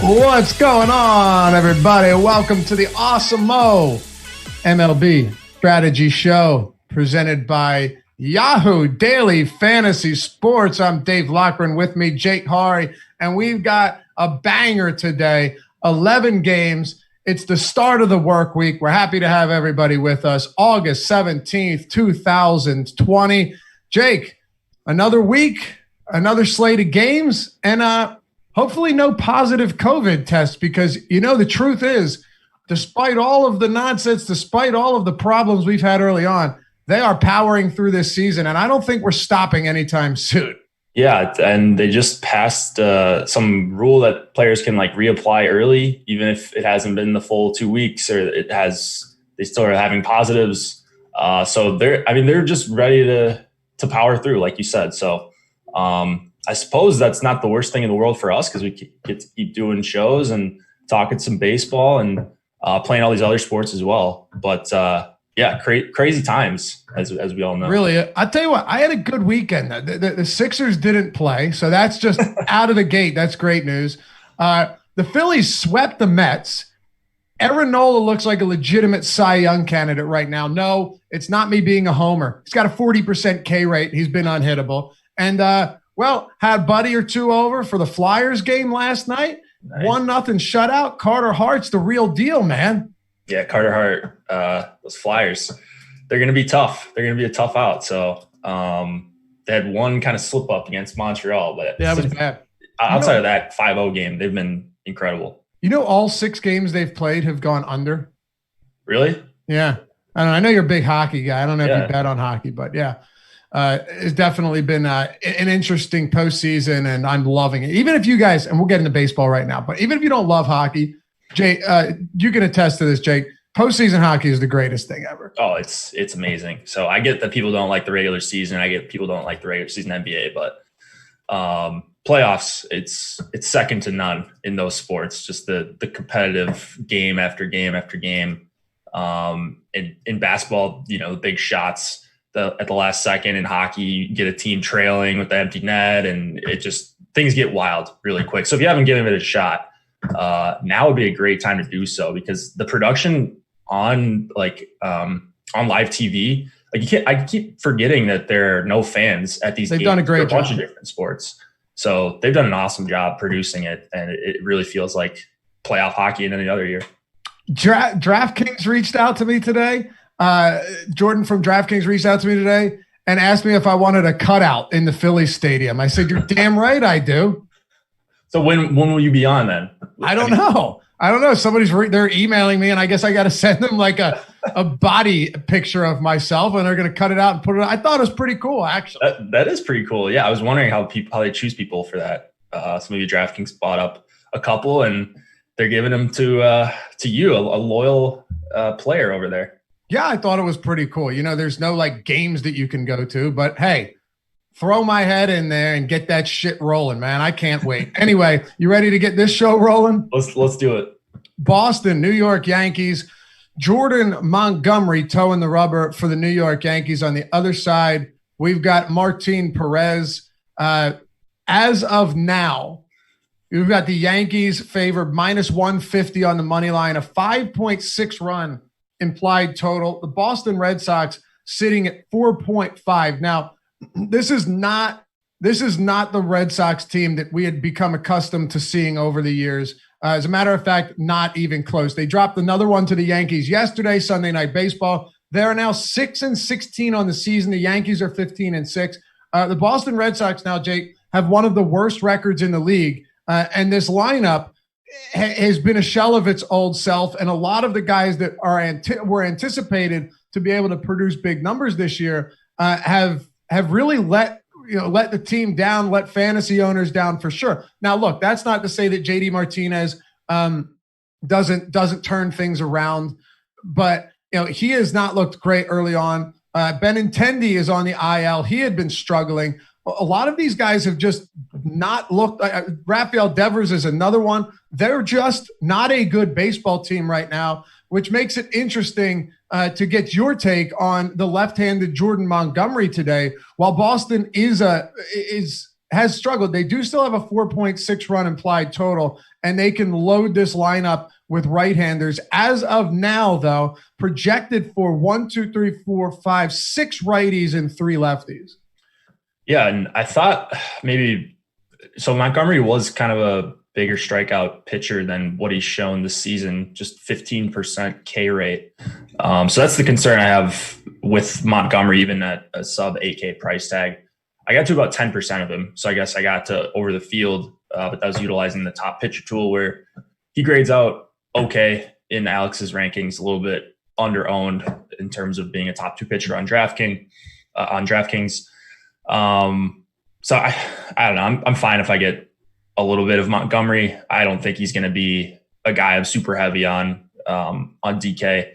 What's going on, everybody? Welcome to the Awesemo MLB Strategy Show presented by Yahoo Daily Fantasy Sports. I'm Dave Loughran, with me, Jake Hari, and we've got a banger today. 11 games. It's the start of the work week. We're happy to have everybody with us. August 17th, 2020. Jake, another week, another slate of games, and hopefully no positive COVID tests, because, the truth is, despite all of the nonsense, despite all of the problems we've had early on, they are powering through this season, and I don't think we're stopping anytime soon. Yeah, and they just passed some rule that players can reapply early, even if it hasn't been the full 2 weeks, or they still are having positives. So they're just ready to power through, like you said. So I suppose that's not the worst thing in the world for us, because we get to keep doing shows and talking some baseball and playing all these other sports as well. But crazy times, as we all know. Really, I'll tell you what, I had a good weekend. The Sixers didn't play, so that's just out of the gate. That's great news. The Phillies swept the Mets. Aaron Nola looks like a legitimate Cy Young candidate right now. No, it's not me being a homer. He's got a 40% K rate. He's been unhittable. And, had Buddy or two over for the Flyers game last night. Nice. 1-0 shutout. Carter Hart's the real deal, man. Yeah, Carter Hart, those Flyers, they're going to be tough. They're going to be a tough out. So they had one kind of slip up against Montreal. But yeah, it was bad. Outside of that 5-0 game, they've been incredible. All 6 games they've played have gone under. Really? Yeah. I know you're a big hockey guy. I don't know if you bet on hockey, but yeah. It's definitely been an interesting postseason, and I'm loving it. Even if you guys, and we'll get into baseball right now, but even if you don't love hockey, Jake, you can attest to this, Jake. Postseason hockey is the greatest thing ever. Oh, it's amazing. So I get that people don't like the regular season. I get people don't like the regular season NBA, but playoffs, it's second to none in those sports. Just the competitive game after game after game. In basketball, the big shots at the last second. In hockey, you get a team trailing with the empty net, and things get wild really quick. So if you haven't given it a shot, now would be a great time to do so, because the production on live TV, I keep forgetting that there are no fans at these games. They've done a great job. A bunch of different sports. So they've done an awesome job producing it, and it really feels like playoff hockey in any other year. DraftKings reached out to me today. Jordan from DraftKings reached out to me today and asked me if I wanted a cutout in the Phillies stadium. I said, "You're damn right I do." So when will you be on then? I don't know. They're emailing me, and I guess I got to send them a body picture of myself, and they're going to cut it out and put it. I thought it was pretty cool, actually. That is pretty cool. Yeah, I was wondering how they choose people for that. So maybe DraftKings bought up a couple, and they're giving them to you, a loyal player over there. Yeah, I thought it was pretty cool. There's no games that you can go to, but hey, throw my head in there and get that shit rolling, man. I can't wait. Anyway, you ready to get this show rolling? Let's do it. Boston, New York Yankees. Jordan Montgomery towing the rubber for the New York Yankees. On the other side, we've got Martin Perez. As of now, we've got the Yankees favored -150 on the money line, a 5.6 run implied total. The Boston Red Sox sitting at 4.5. Now, this is not the Red Sox team that we had become accustomed to seeing over the years. As a matter of fact, not even close. They dropped another one to the Yankees yesterday, Sunday Night Baseball. They're now 6-16 on the season. The Yankees are 15-6. The Boston Red Sox now, Jake, have one of the worst records in the league. And this lineup has been a shell of its old self. And a lot of the guys that were anticipated to be able to produce big numbers this year have really let the team down, let fantasy owners down for sure. Now, look, that's not to say that JD Martinez doesn't turn things around, but he has not looked great early on. Benintendi is on the IL. He had been struggling. A lot of these guys have just not looked. Rafael Devers is another one. They're just not a good baseball team right now, which makes it interesting to get your take on the left-handed Jordan Montgomery today. While Boston is has struggled. They do still have a 4.6 run implied total, and they can load this lineup with right-handers. As of now, though, projected for 1, 2, 3, 4, 5, 6 righties and 3 lefties. Yeah, and I thought maybe so Montgomery was kind of a bigger strikeout pitcher than what he's shown this season, just 15% K rate. So that's the concern I have with Montgomery, even at a sub 8K price tag. I got to about 10% of him. So I guess I got to over the field, but that was utilizing the top pitcher tool where he grades out okay in Alex's rankings, a little bit under-owned in terms of being a top 2 pitcher on DraftKings. So I don't know. I'm fine if I get a little bit of Montgomery. I don't think he's going to be a guy I'm super heavy on DK.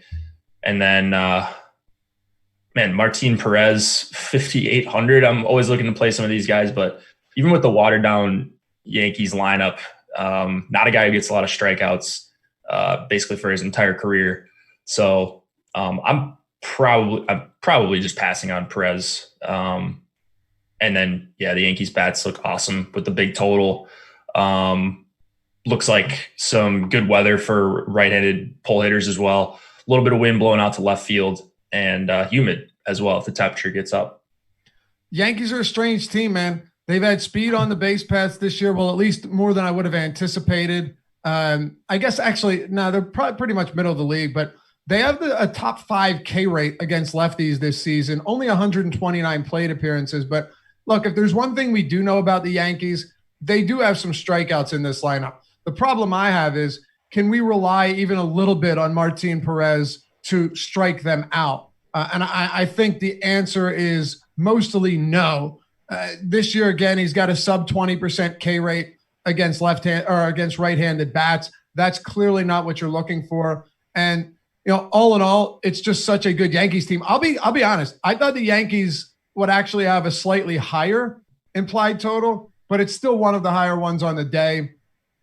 And then, Martin Perez, 5,800. I'm always looking to play some of these guys, but even with the watered down Yankees lineup, not a guy who gets a lot of strikeouts, basically for his entire career. So I'm probably just passing on Perez. And then, the Yankees bats look awesome with the big total. Looks like some good weather for right-handed pull hitters as well. A little bit of wind blowing out to left field and humid as well if the temperature gets up. Yankees are a strange team, man. They've had speed on the base paths this year. Well, at least more than I would have anticipated. I guess actually, no, they're probably pretty much middle of the league, but they have a top 5 K rate against lefties this season, only 129 plate appearances. But look, if there's one thing we do know about the Yankees, they do have some strikeouts in this lineup. The problem I have is, can we rely even a little bit on Martin Perez to strike them out? And I think the answer is mostly no. This year, again, he's got a sub 20% K rate against against right-handed bats. That's clearly not what you're looking for. And all in all, it's just such a good Yankees team. I'll be honest. I thought the Yankees would actually have a slightly higher implied total, but it's still one of the higher ones on the day.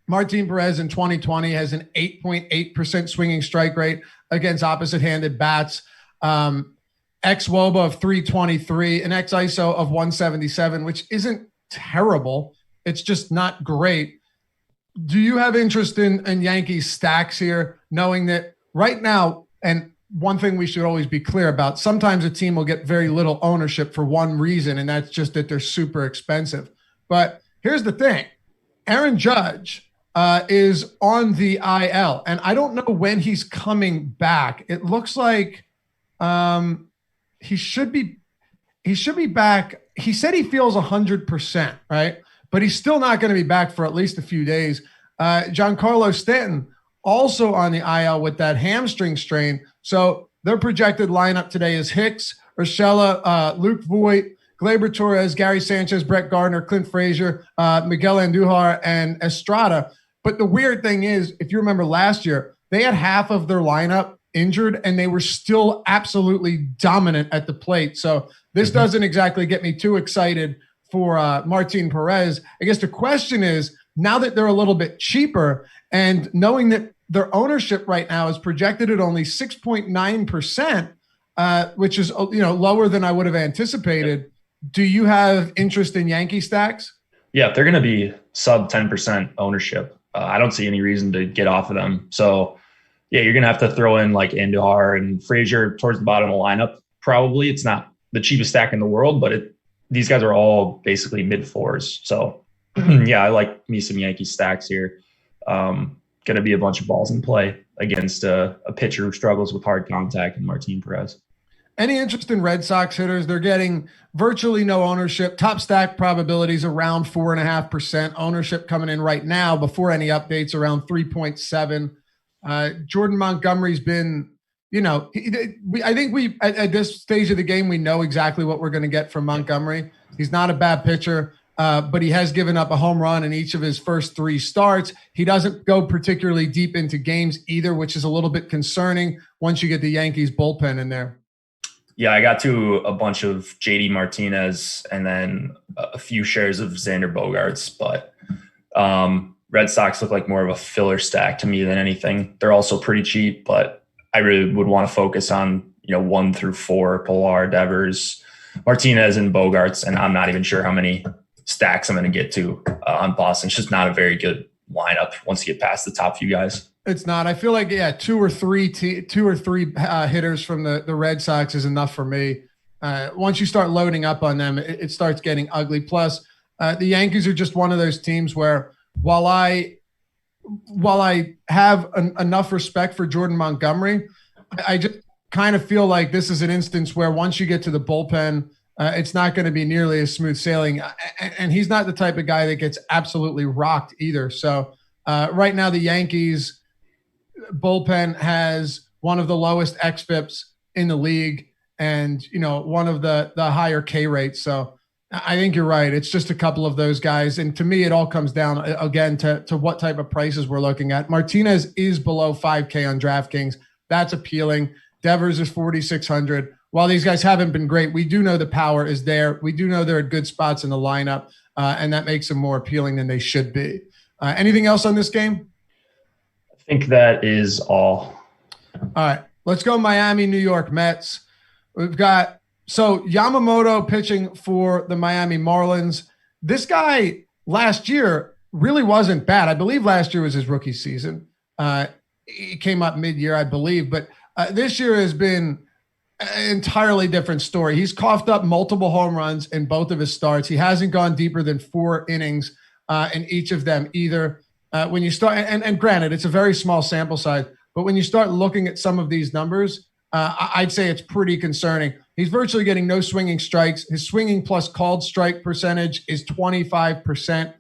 Martin Perez in 2020 has an 8.8% swinging strike rate against opposite-handed bats, xWOBA of 323, an xISO of 177, which isn't terrible. It's just not great. Do you have interest in Yankees stacks here, knowing that right now, and one thing we should always be clear about, sometimes a team will get very little ownership for one reason, and that's just that they're super expensive. But here's the thing. Aaron Judge is on the IL, and I don't know when he's coming back. It looks like he should be back. He said he feels 100%, right? But he's still not going to be back for at least a few days. Giancarlo Stanton also on the IL with that hamstring strain. So their projected lineup today is Hicks, Urshela, Luke Voigt, Gleyber Torres, Gary Sanchez, Brett Gardner, Clint Frazier, Miguel Andujar, and Estrada. But the weird thing is, if you remember last year, they had half of their lineup injured, and they were still absolutely dominant at the plate. So this doesn't exactly get me too excited for Martin Perez. I guess the question is, now that they're a little bit cheaper and knowing that their ownership right now is projected at only 6.9%, which is lower than I would have anticipated. Do you have interest in Yankee stacks? Yeah, they're going to be sub 10% ownership. I don't see any reason to get off of them. So, you're going to have to throw in like Andujar and Frazier towards the bottom of the lineup. Probably it's not the cheapest stack in the world, but these guys are all basically mid fours. So, I like me some Yankee stacks here. Going to be a bunch of balls in play against a pitcher who struggles with hard contact and Martin Perez. Any interest in Red Sox hitters? They're getting virtually no ownership. Top stack probabilities around 4.5%. Ownership coming in right now before any updates around 3.7. Jordan Montgomery's been, I think we at this stage of the game, we know exactly what we're going to get from Montgomery. He's not a bad pitcher, but he has given up a home run in each of his first 3 starts. He doesn't go particularly deep into games either, which is a little bit concerning once you get the Yankees bullpen in there. Yeah, I got to a bunch of JD Martinez and then a few shares of Xander Bogaerts, but Red Sox look like more of a filler stack to me than anything. They're also pretty cheap, but I really would want to focus on 1 through 4, Pilar, Devers, Martinez, and Bogaerts, and I'm not even sure how many stacks I'm going to get to on Boston. It's just not a very good lineup once you get past the top few guys. It's not. I feel like, two or three hitters from the Red Sox is enough for me. Once you start loading up on them, it starts getting ugly. Plus, the Yankees are just one of those teams where while I have enough respect for Jordan Montgomery, I just kind of feel like this is an instance where once you get to the bullpen, it's not going to be nearly as smooth sailing. And he's not the type of guy that gets absolutely rocked either. So right now the Yankees bullpen has one of the lowest xFIPs in the league and, one of the higher K rates. So I think you're right. It's just a couple of those guys. And to me, it all comes down again to what type of prices we're looking at. Martinez is below 5K on DraftKings. That's appealing. Devers is 4,600. While these guys haven't been great, we do know the power is there. We do know they're at good spots in the lineup, and that makes them more appealing than they should be. Anything else on this game? I think that is all. All right. Let's go Miami, New York Mets. We've got Yamamoto pitching for the Miami Marlins. This guy last year really wasn't bad. I believe last year was his rookie season. He came up mid-year, I believe. But this year has been an entirely different story. He's coughed up multiple home runs in both of his starts. He hasn't gone deeper than 4 innings in each of them either. When you start, and granted, it's a very small sample size, but when you start looking at some of these numbers, I'd say it's pretty concerning. He's virtually getting no swinging strikes. His swinging plus called strike percentage is 25%.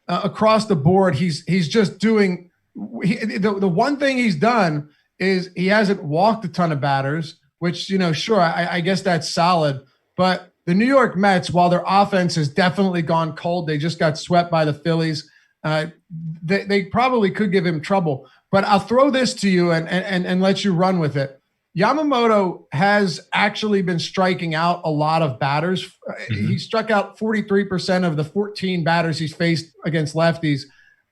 Across the board, he's just doing the one thing he's done is he hasn't walked a ton of batters, which, sure, I guess that's solid. But the New York Mets, while their offense has definitely gone cold, they just got swept by the Phillies. They probably could give him trouble. But I'll throw this to you and let you run with it. Yamamoto has actually been striking out a lot of batters. Mm-hmm. He struck out 43% of the 14 batters he's faced against lefties.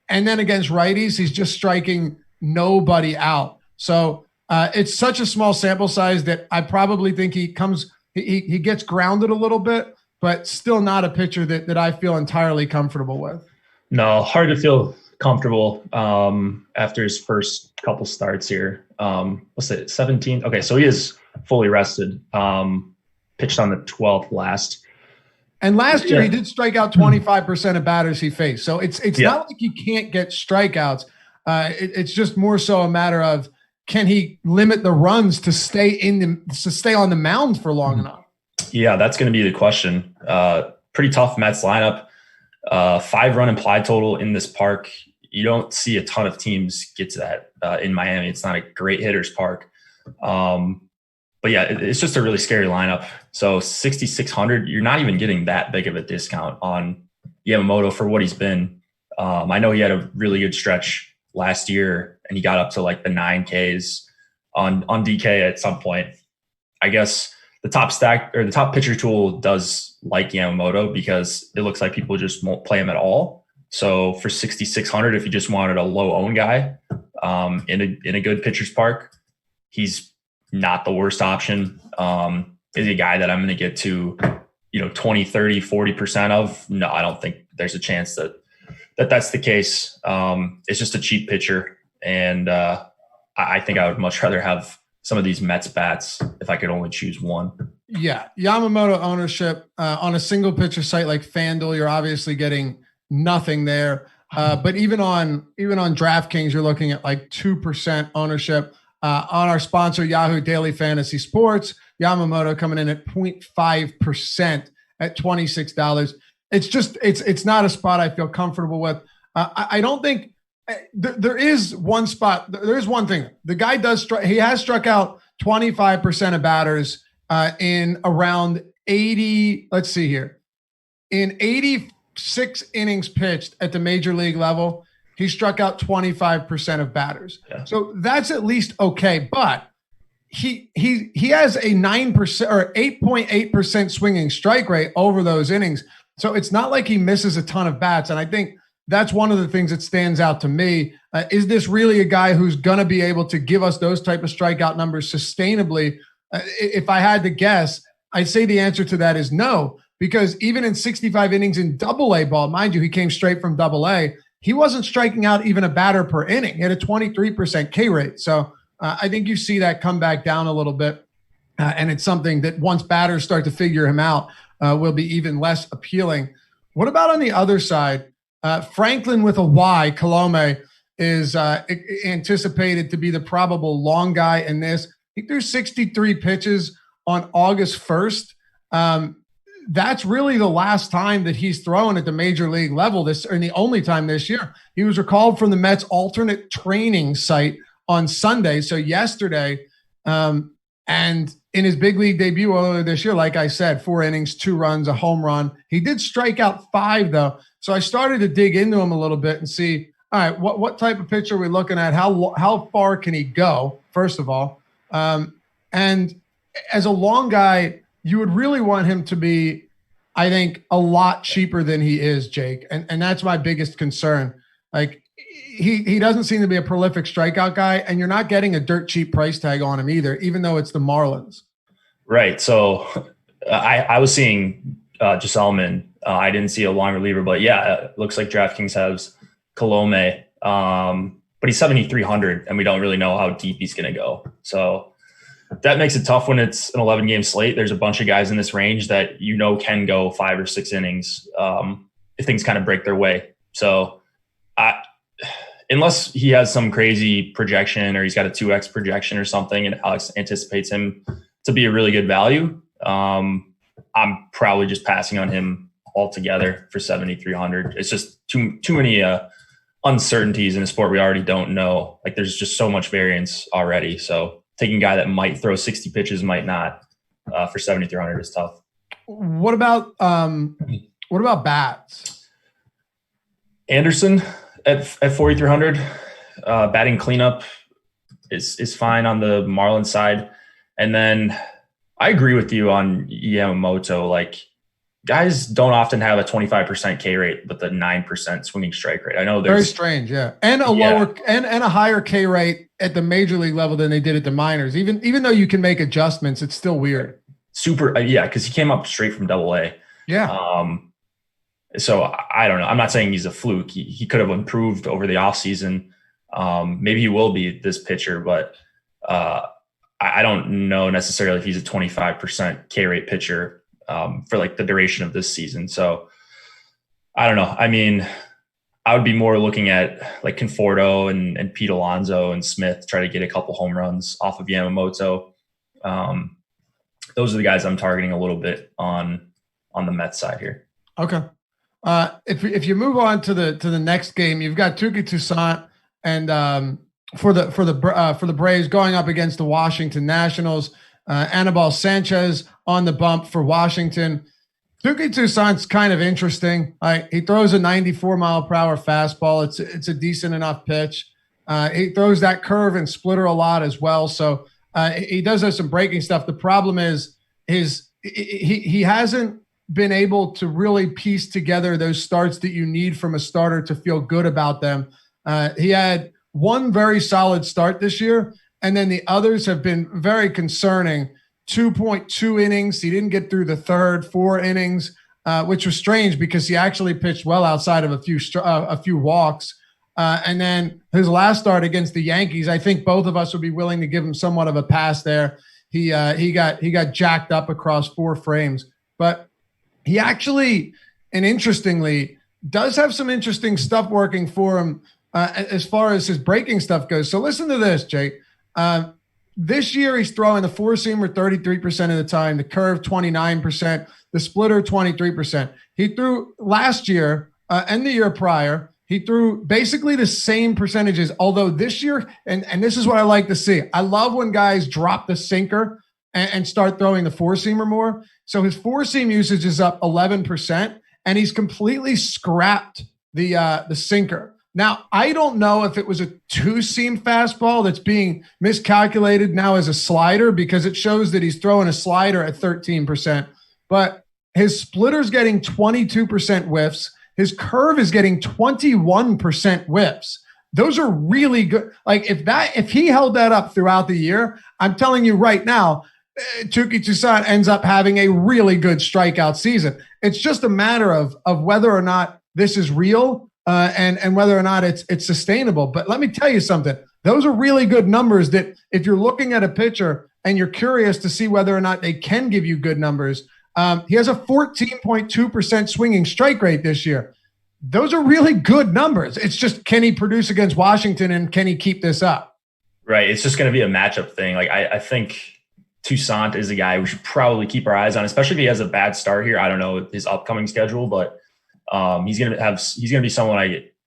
And then against righties, he's just striking nobody out. So it's such a small sample size that I probably think he gets grounded a little bit, but still not a pitcher that I feel entirely comfortable with. No, hard to feel comfortable after his first couple starts here. What's it, 17? Okay, so he is fully rested. Pitched on the 12th last. And last year he did strike out 25% of batters he faced. So it's not like he can't get strikeouts. It's just more so a matter of, can he limit the runs to stay on the mound for long enough? Yeah, that's going to be the question. Pretty tough Mets lineup. 5-run implied total in this park. You don't see a ton of teams get to that in Miami. It's not a great hitter's park. But yeah, it's just a really scary lineup. So 6,600, you're not even getting that big of a discount on Yamamoto for what he's been. I know he had a really good stretch last year and he got up to like the 9Ks on DK at some point. I guess the top stack or the top pitcher tool does like Yamamoto because it looks like people just won't play him at all. So for 6,600, if you just wanted a low owned guy in a good pitcher's park, he's not the worst option. Is he a guy that I'm going to get to, 20, 30, 40% of? No, I don't think there's a chance that's the case. It's just a cheap pitcher. And I think I would much rather have some of these Mets bats if I could only choose one. Yeah. Yamamoto ownership on a single pitcher site like FanDuel, you're obviously getting nothing there. But even on DraftKings, you're looking at like 2% ownership. On our sponsor, Yahoo Daily Fantasy Sports, Yamamoto coming in at 0.5% at $26. It's not a spot I feel comfortable with. I don't think there is one spot. There is one thing. The guy he has struck out 25% of batters in around 80. Let's see here. In 86 innings pitched at the major league level, he struck out 25% of batters. Yeah. So that's at least okay. But he has a 9% or 8.8% swinging strike rate over those innings. So it's not like he misses a ton of bats. And I think that's one of the things that stands out to me. Is this really a guy who's going to be able to give us those type of strikeout numbers sustainably? If I had to guess, I'd say the answer to that is no, because even in 65 innings in Double-A ball, mind you, he came straight from Double-A, he wasn't striking out even a batter per inning. He had a 23% K rate. So I think you see that come back down a little bit. And it's something that once batters start to figure him out, will be even less appealing. What about on the other side? Franklin with a Y, Colome, is anticipated to be the probable long guy in this. He threw 63 pitches on August 1st. That's really the last time that he's thrown at the major league level and the only time this year. He was recalled from the Mets alternate training site on Sunday. So yesterday, and in his big league debut earlier this year, like I said, 4 innings, 2 runs, a home run. He did strike out 5 though. So I started to dig into him a little bit and see, all right, what type of pitcher are we looking at? How far can he go, first of all? And as a long guy, you would really want him to be, I think, a lot cheaper than he is, Jake. And that's my biggest concern. Like, he doesn't seem to be a prolific strikeout guy, and you're not getting a dirt cheap price tag on him either, even though it's the Marlins. Right. So I was seeing Gisselman. I didn't see a long reliever, but yeah, it looks like DraftKings has Colome. But he's 7,300, and we don't really know how deep he's going to go. So that makes it tough when it's an 11-game slate. There's a bunch of guys in this range that can go 5 or 6 innings if things kind of break their way. So unless he has some crazy projection or he's got a 2x projection or something and Alex anticipates him to be a really good value, I'm probably just passing on him altogether for 7,300. It's just too many uncertainties in a sport we already don't know. Like, there's just so much variance already. So taking a guy that might throw 60 pitches, might not, for 7,300 is tough. What about bats? Anderson at 4,300, batting cleanup is fine on the Marlins side. And then I agree with you on Yamamoto. Like, guys don't often have a 25% K rate with a 9% swinging strike rate. I know there's very strange, yeah, and lower and a higher K rate at the major league level than they did at the minors. Even though you can make adjustments, it's still weird. Super, because he came up straight from Double-A. Yeah. So I don't know. I'm not saying he's a fluke. He could have improved over the offseason. Maybe he will be this pitcher, but I don't know necessarily if he's a 25% K rate pitcher for like the duration of this season. So I don't know. I mean, I would be more looking at like Conforto and Pete Alonso and Smith, try to get a couple home runs off of Yamamoto. Those are the guys I'm targeting a little bit on the Mets side here. Okay. If you move on to the next game, you've got Touki Toussaint and for the Braves going up against the Washington Nationals. Anibal Sanchez on the bump for Washington. Touki Toussaint's kind of interesting. He throws a 94-mile-per-hour fastball. It's a decent enough pitch. He throws that curve and splitter a lot as well. So he does have some breaking stuff. The problem is he hasn't been able to really piece together those starts that you need from a starter to feel good about them. He had one very solid start this year, and then the others have been very concerning. 2.2 innings. He didn't get through the third. 4 innings, which was strange because he actually pitched well outside of a few walks. And then his last start against the Yankees, I think both of us would be willing to give him somewhat of a pass there. He got jacked up across 4 frames, but he actually, and interestingly, does have some interesting stuff working for him as far as his breaking stuff goes. So listen to this, Jake. This year he's throwing the 4-seamer 33% of the time, the curve 29%, the splitter 23%. He threw last year and the year prior, he threw basically the same percentages, although this year, and this is what I like to see. I love when guys drop the sinker and start throwing the 4-seamer more. So his 4-seam usage is up 11%, and he's completely scrapped the sinker. Now, I don't know if it was a 2-seam fastball that's being miscalculated now as a slider, because it shows that he's throwing a slider at 13%, but his splitter's getting 22% whiffs. His curve is getting 21% whiffs. Those are really good. Like if he held that up throughout the year, I'm telling you right now, Tuki Toussaint ends up having a really good strikeout season. It's just a matter of whether or not this is real and whether or not it's sustainable. But let me tell you something. Those are really good numbers that if you're looking at a pitcher and you're curious to see whether or not they can give you good numbers, he has a 14.2% swinging strike rate this year. Those are really good numbers. It's just, can he produce against Washington and can he keep this up? Right. It's just going to be a matchup thing. Like I think Toussaint is a guy we should probably keep our eyes on, especially if he has a bad start here. I don't know his upcoming schedule, but he's going to be someone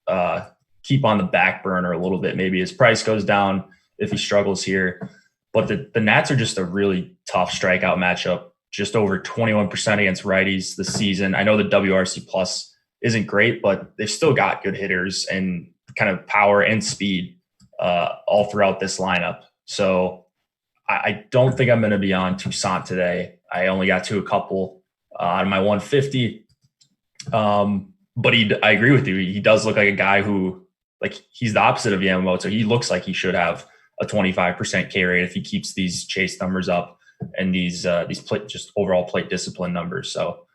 I keep on the back burner a little bit. Maybe his price goes down if he struggles here. But the Nats are just a really tough strikeout matchup, just over 21% against righties this season. I know the WRC plus isn't great, but they've still got good hitters and kind of power and speed all throughout this lineup. So I don't think I'm going to be on Toussaint today. I only got to a couple out of my 150. But I agree with you. He does look like a guy who, like, he's the opposite of Yamamoto. He looks like he should have a 25% K rate if he keeps these chase numbers up and these plate, just overall plate discipline numbers. So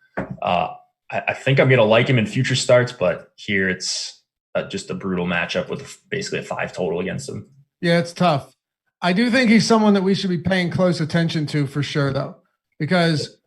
I think I'm going to like him in future starts, but here it's just a brutal matchup with basically a 5 total against him. Yeah, it's tough. I do think he's someone that we should be paying close attention to for sure, though, because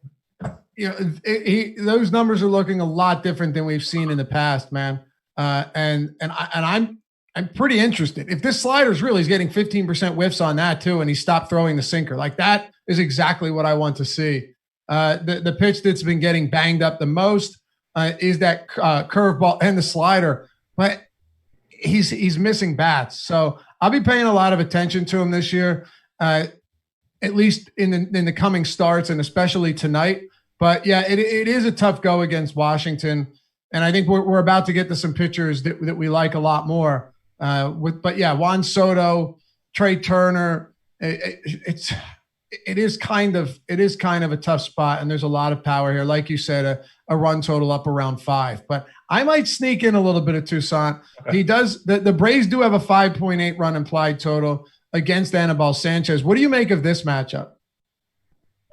those numbers are looking a lot different than we've seen in the past, man. And I'm pretty interested. If this slider's real, he's getting 15% whiffs on that too, and he stopped throwing the sinker. Like, that is exactly what I want to see. The pitch that's been getting banged up the most is that curveball and the slider, but he's missing bats. So I'll be paying a lot of attention to him this year, at least in the coming starts and especially tonight. But yeah, it is a tough go against Washington, and I think we're about to get to some pitchers that we like a lot more. But yeah, Juan Soto, Trey Turner, it is kind of a tough spot, and there's a lot of power here. Like you said, a run total up around 5, but I might sneak in a little bit of Toussaint. Okay. He does. The Braves do have a 5.8 run implied total against Anibal Sanchez. What do you make of this matchup?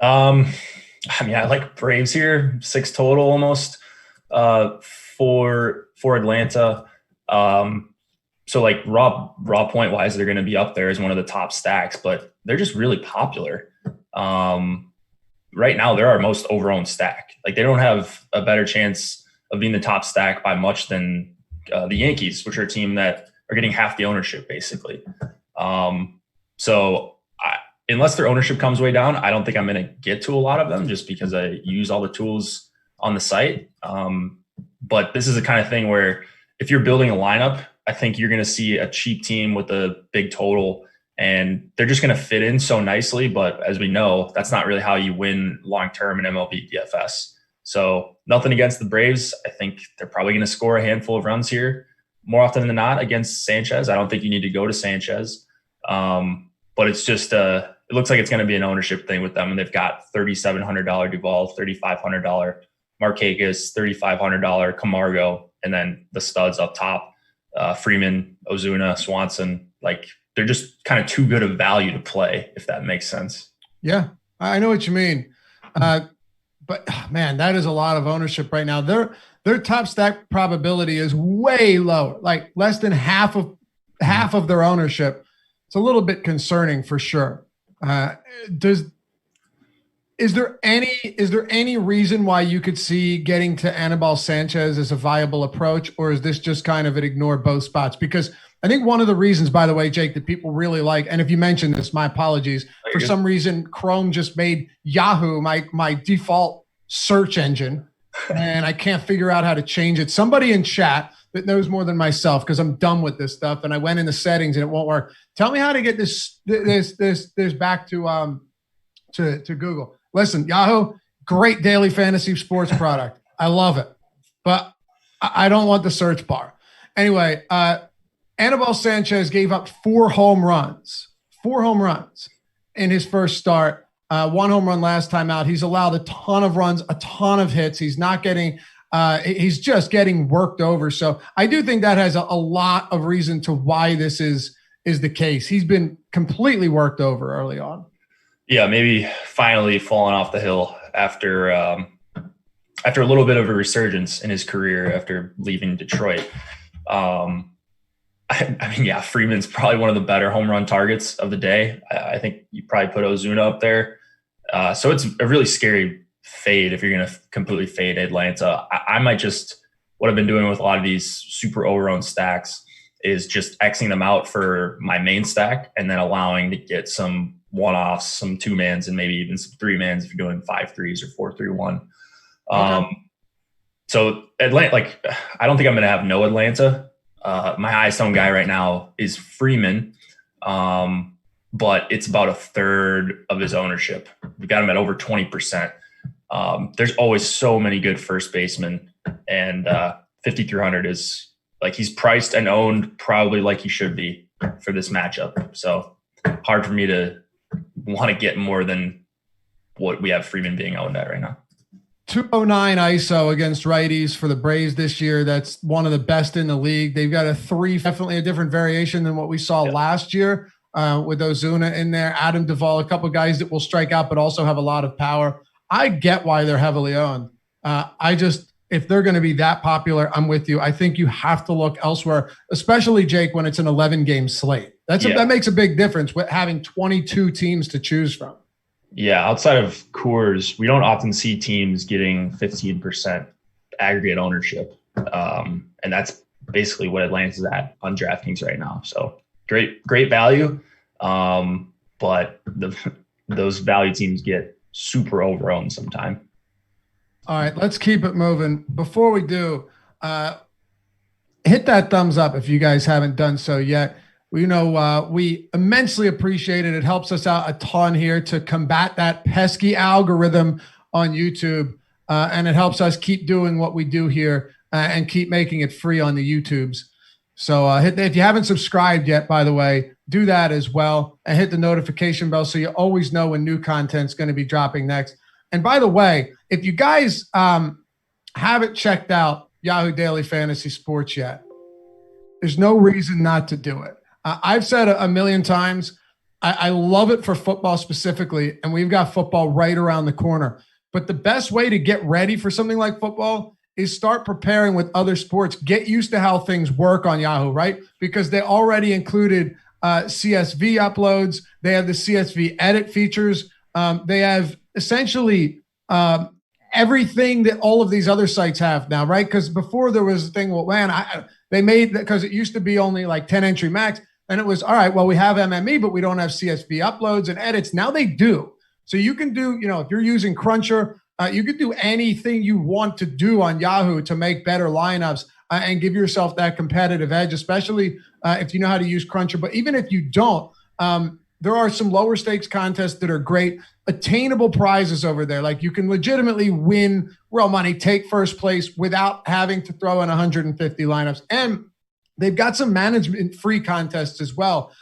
I mean, I like Braves here, 6 total almost for Atlanta. So like raw point wise, they're going to be up there as one of the top stacks, but they're just really popular. Right now, they're our most overowned stack. Like, they don't have a better chance of being the top stack by much than the Yankees, which are a team that are getting half the ownership basically. So unless their ownership comes way down, I don't think I'm going to get to a lot of them just because I use all the tools on the site. But this is the kind of thing where if you're building a lineup, I think you're going to see a cheap team with a big total, and they're just going to fit in so nicely. But as we know, that's not really how you win long-term in MLB DFS. So nothing against the Braves. I think they're probably going to score a handful of runs here more often than not against Sanchez. I don't think you need to go to Sanchez. But it's just it looks like it's going to be an ownership thing with them. And they've got $3,700 Duvall, $3,500 Markakis, $3,500 Camargo, and then the studs up top, Freeman, Ozuna, Swanson. Like, they're just kind of too good of value to play, if that makes sense. Yeah, I know what you mean. But man, that is a lot of ownership right now. Their top stack probability is way lower, like less than half of their ownership. It's a little bit concerning for sure. Is there any reason why you could see getting to Anibal Sanchez as a viable approach, or is this just kind of an ignore both spots? Because I think one of the reasons, by the way, Jake, that people really like, and if you mentioned this, my apologies. For some reason, Chrome just made Yahoo my default search engine, and I can't figure out how to change it. Somebody in chat that knows more than myself, because I'm done with this stuff, and I went in the settings and it won't work. Tell me how to get this back to Google. Listen, Yahoo, great daily fantasy sports product. I love it, but I don't want the search bar. Anyway, Anibal Sanchez gave up 4 home runs in his first start. 1 home run last time out. He's allowed a ton of runs, a ton of hits. He's not getting, he's just getting worked over. So I do think that has a lot of reason to why this is the case. He's been completely worked over early on. Yeah, maybe finally falling off the hill after a little bit of a resurgence in his career after leaving Detroit. I mean, yeah, Freeman's probably one of the better home run targets of the day. I think you probably put Ozuna up there. So it's a really scary fade if you're going to completely fade Atlanta. I might just, what I've been doing with a lot of these super overowned stacks is just Xing them out for my main stack and then allowing to get some one-offs, some two-mans, and maybe even some three-mans if you're doing 5-3s or 4-3-1. Okay. So Atlanta, like, I don't think I'm going to have no Atlanta. My highest owned guy right now is Freeman, but it's about a third of his ownership. We got him at over 20%. There's always so many good first basemen, and 5,300 is like, he's priced and owned probably like he should be for this matchup. So hard for me to want to get more than what we have Freeman being owned at right now. 209 ISO against righties for the Braves this year. That's one of the best in the league. They've got a 3, definitely a different variation than what we saw last year with Ozuna in there. Adam Duvall, a couple of guys that will strike out but also have a lot of power. I get why they're heavily owned. If they're going to be that popular, I'm with you. I think you have to look elsewhere, especially, Jake, when it's an 11-game slate. That makes a big difference with having 22 teams to choose from. Yeah, outside of Coors, we don't often see teams getting 15% aggregate ownership. And that's basically what Atlanta's at on DraftKings right now. So great value. But those value teams get super overowned sometime. All right, let's keep it moving. Before we do, hit that thumbs up if you guys haven't done so yet. We immensely appreciate it. It helps us out a ton here to combat that pesky algorithm on YouTube. And it helps us keep doing what we do here and keep making it free on the YouTubes. So if you haven't subscribed yet, by the way, do that as well. And hit the notification bell so you always know when new content's going to be dropping next. And by the way, if you guys haven't checked out Yahoo Daily Fantasy Sports yet, there's no reason not to do it. I've said a million times, I love it for football specifically, and we've got football right around the corner. But the best way to get ready for something like football is start preparing with other sports. Get used to how things work on Yahoo, right? Because they already included CSV uploads. They have the CSV edit features. They have essentially everything that all of these other sites have now, right? Because before there was a thing, well, man, they made that because it used to be only like 10 entry max. And it was, all right, well, we have MME, but we don't have CSV uploads and edits. Now they do. So you can do, if you're using Cruncher, you can do anything you want to do on Yahoo to make better lineups and give yourself that competitive edge, especially if you know how to use Cruncher. But even if you don't, there are some lower stakes contests that are great, attainable prizes over there. Like you can legitimately win real money, take first place without having to throw in 150 lineups. And they've got some management free contests as well,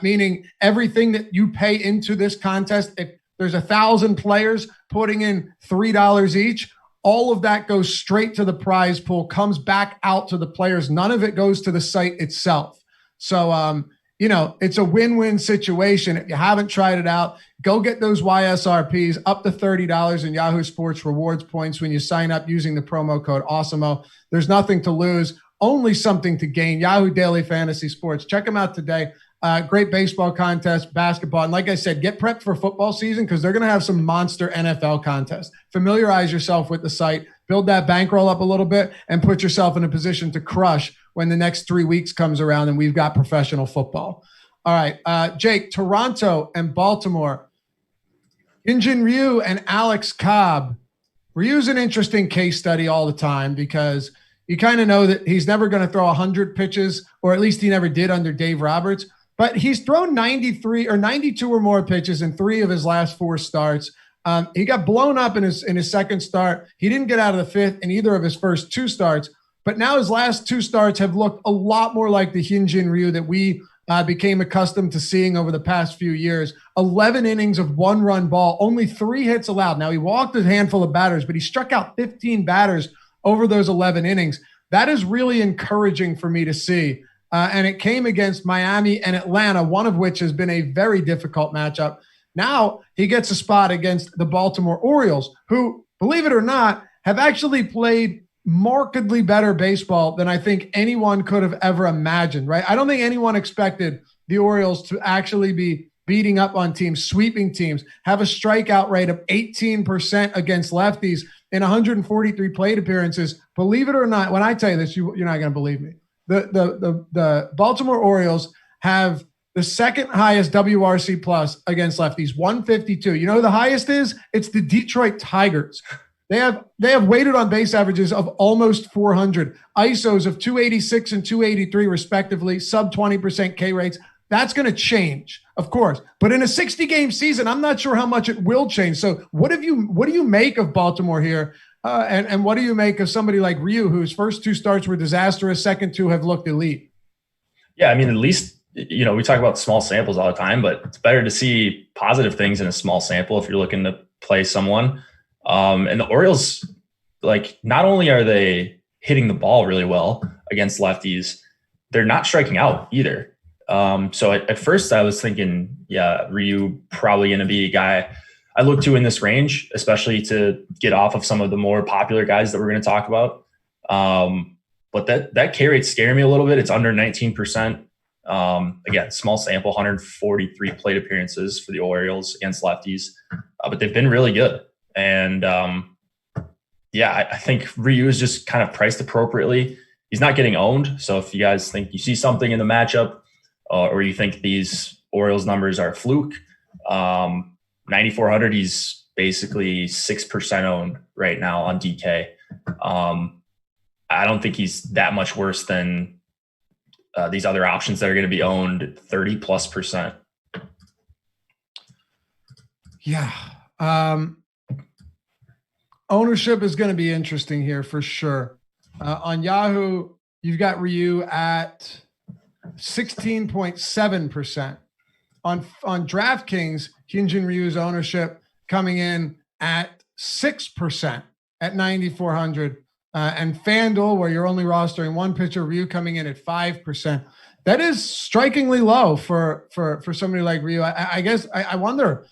meaning everything that you pay into this contest, if there's 1,000 players putting in $3 each, all of that goes straight to the prize pool, comes back out to the players. None of it goes to the site itself. So, it's a win-win situation. If you haven't tried it out, go get those YSRPs up to $30 in Yahoo Sports rewards points when you sign up using the promo code Awesemo. There's nothing to lose, only something to gain. Yahoo Daily Fantasy Sports. Check them out today. Great baseball contest, basketball. And like I said, get prepped for football season because they're going to have some monster NFL contests. Familiarize yourself with the site, build that bankroll up a little bit, and put yourself in a position to crush when the next 3 weeks comes around and we've got professional football. All right, Jake, Toronto and Baltimore. Hyun-Jin Ryu and Alex Cobb. Ryu's an interesting case study all the time because you kind of know that he's never going to throw 100 pitches, or at least he never did under Dave Roberts. But he's thrown 93 or 92 or more pitches in 3 of his last 4 starts. He got blown up in his second start. He didn't get out of the 5th in either of his first 2 starts. But now his last 2 starts have looked a lot more like the Hyun-Jin Ryu that we became accustomed to seeing over the past few years. 11 innings of 1-run ball, only 3 hits allowed. Now, he walked a handful of batters, but he struck out 15 batters over those 11 innings. That is really encouraging for me to see. And it came against Miami and Atlanta, one of which has been a very difficult matchup. Now he gets a spot against the Baltimore Orioles, who, believe it or not, have actually played markedly better baseball than I think anyone could have ever imagined, right? I don't think anyone expected the Orioles to actually be beating up on teams, sweeping teams, have a strikeout rate of 18% against lefties in 143 plate appearances. Believe it or not, when I tell you this, you're not going to believe me. The Baltimore Orioles have the second highest WRC plus against lefties, 152. You know who the highest is? It's the Detroit Tigers. They have weighted on base averages of almost 400, ISOs of 286 and 283 respectively, sub 20% K rates. That's going to change, of course. But in a 60-game season, I'm not sure how much it will change. So what do you make of Baltimore here? And what do you make of somebody like Ryu, whose first two starts were disastrous, second two have looked elite? Yeah, I mean, at least, we talk about small samples all the time, but it's better to see positive things in a small sample if you're looking to play someone. And the Orioles, not only are they hitting the ball really well against lefties, they're not striking out either. So at first I was thinking, Ryu probably going to be a guy I look to in this range, especially to get off of some of the more popular guys that we're going to talk about. But that K rate scared me a little bit. It's under 19%. Again, small sample, 143 plate appearances for the Orioles against lefties, but they've been really good. And I think Ryu is just kind of priced appropriately. He's not getting owned. So if you guys think you see something in the matchup, or you think these Orioles numbers are a fluke, 9,400, he's basically 6% owned right now on DK. I don't think he's that much worse than these other options that are going to be owned 30+%. Yeah. Ownership is going to be interesting here for sure. On Yahoo, you've got Ryu at 16.7%. On DraftKings, Hyunjin Ryu's ownership coming in at 6% at 9,400. And FanDuel, where you're only rostering one pitcher, Ryu coming in at 5%. That is strikingly low for somebody like Ryu. I guess I wonder,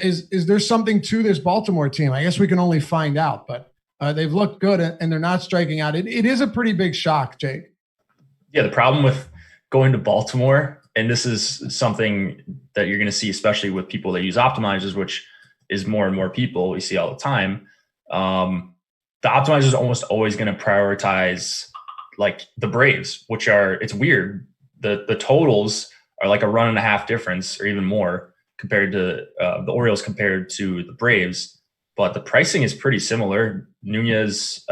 is there something to this Baltimore team? I guess we can only find out, but they've looked good and they're not striking out. It is a pretty big shock, Jake. Yeah, the problem with going to Baltimore, and this is something that you're going to see, especially with people that use optimizers, which is more and more people we see all the time. The optimizer is almost always going to prioritize the Braves, which are, it's weird. The totals are like a run and a half difference or even more compared to the Orioles compared to the Braves, but the pricing is pretty similar. Nunez,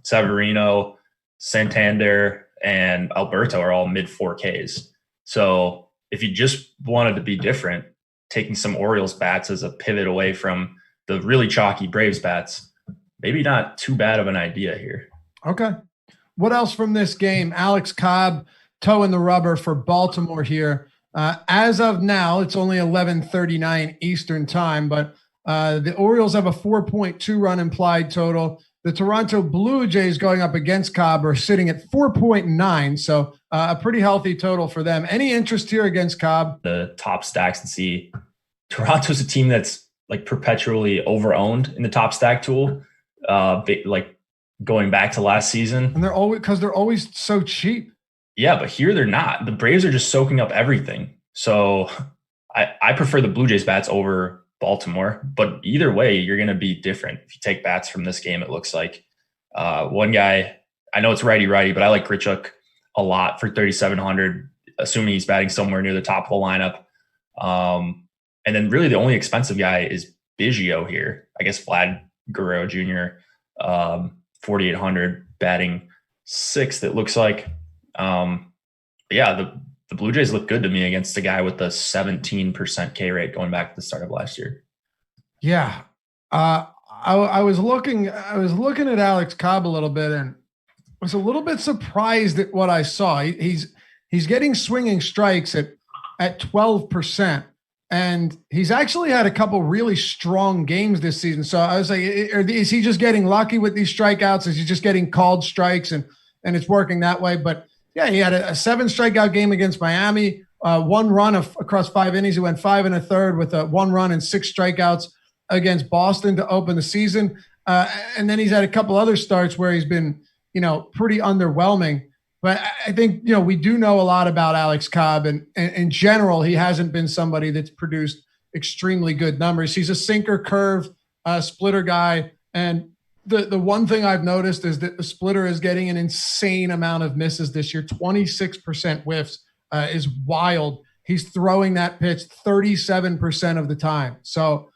Severino, Santander, and Alberto are all mid 4Ks. So if you just wanted to be different, taking some Orioles bats as a pivot away from the really chalky Braves bats, maybe not too bad of an idea here. Okay. What else from this game? Alex Cobb toeing the rubber for Baltimore here. As of now, it's only 11:39 Eastern time, but the Orioles have a 4.2 run implied total. The Toronto Blue Jays going up against Cobb are sitting at 4.9, so a pretty healthy total for them. Any interest here against Cobb? The top stacks and see Toronto's a team that's perpetually over-owned in the top stack tool, going back to last season. And they're always so cheap. Yeah, but here they're not. The Braves are just soaking up everything. So I prefer the Blue Jays bats over Baltimore, but either way, you're going to be different. If you take bats from this game, it looks like one guy, I know it's righty, but I like Grichuk a lot for 3,700, assuming he's batting somewhere near the top of the lineup. And then really the only expensive guy is Biggio here. I guess Vlad Guerrero Jr., 4,800, batting sixth, it looks like. The Blue Jays look good to me against a guy with the 17% K rate going back to the start of last year. Yeah. I was looking at Alex Cobb a little bit and was a little bit surprised at what I saw. He's getting swinging strikes at 12%. And he's actually had a couple really strong games this season. So I was like, is he just getting lucky with these strikeouts? Is he just getting called strikes and it's working that way? But yeah, he had a 7 strikeout game against Miami, one run across 5 innings. He went 5 1/3 with a 1 run and 6 strikeouts against Boston to open the season. And then he's had a couple other starts where he's been, pretty underwhelming. But I think, we do know a lot about Alex Cobb. And in general, he hasn't been somebody that's produced extremely good numbers. He's a sinker curve splitter guy. And the one thing I've noticed is that the splitter is getting an insane amount of misses this year. 26% whiffs is wild. He's throwing that pitch 37% of the time. So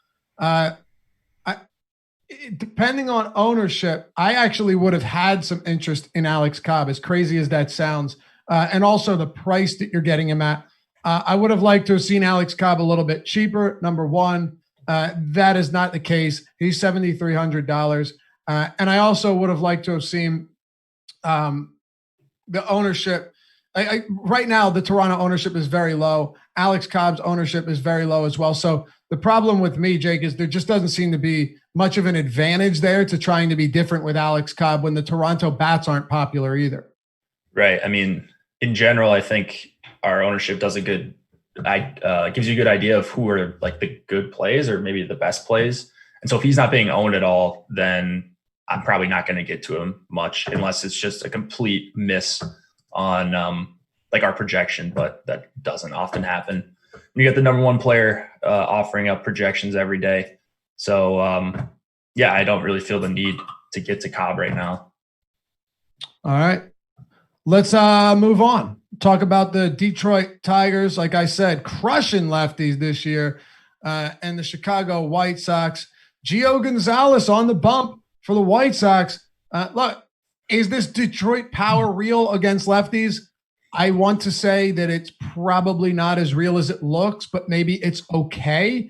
depending on ownership, I actually would have had some interest in Alex Cobb, as crazy as that sounds. And also the price that you're getting him at. I would have liked to have seen Alex Cobb a little bit cheaper, number one. That is not the case. He's $7,300. And I also would have liked to have seen the ownership. Right now, the Toronto ownership is very low. Alex Cobb's ownership is very low as well. So the problem with me, Jake, is there just doesn't seem to be much of an advantage there to trying to be different with Alex Cobb when the Toronto bats aren't popular either. Right. I mean, in general, I think our ownership does gives you a good idea of who are like the good plays or maybe the best plays. And so if he's not being owned at all, then I'm probably not going to get to him much unless it's just a complete miss on our projection, but that doesn't often happen. You get the number one player offering up projections every day. So I don't really feel the need to get to Cobb right now. All right. Let's move on. Talk about the Detroit Tigers. Like I said, crushing lefties this year. And the Chicago White Sox. Gio Gonzalez on the bump for the White Sox. Look, is this Detroit power real against lefties? I want to say that it's probably not as real as it looks, but maybe it's okay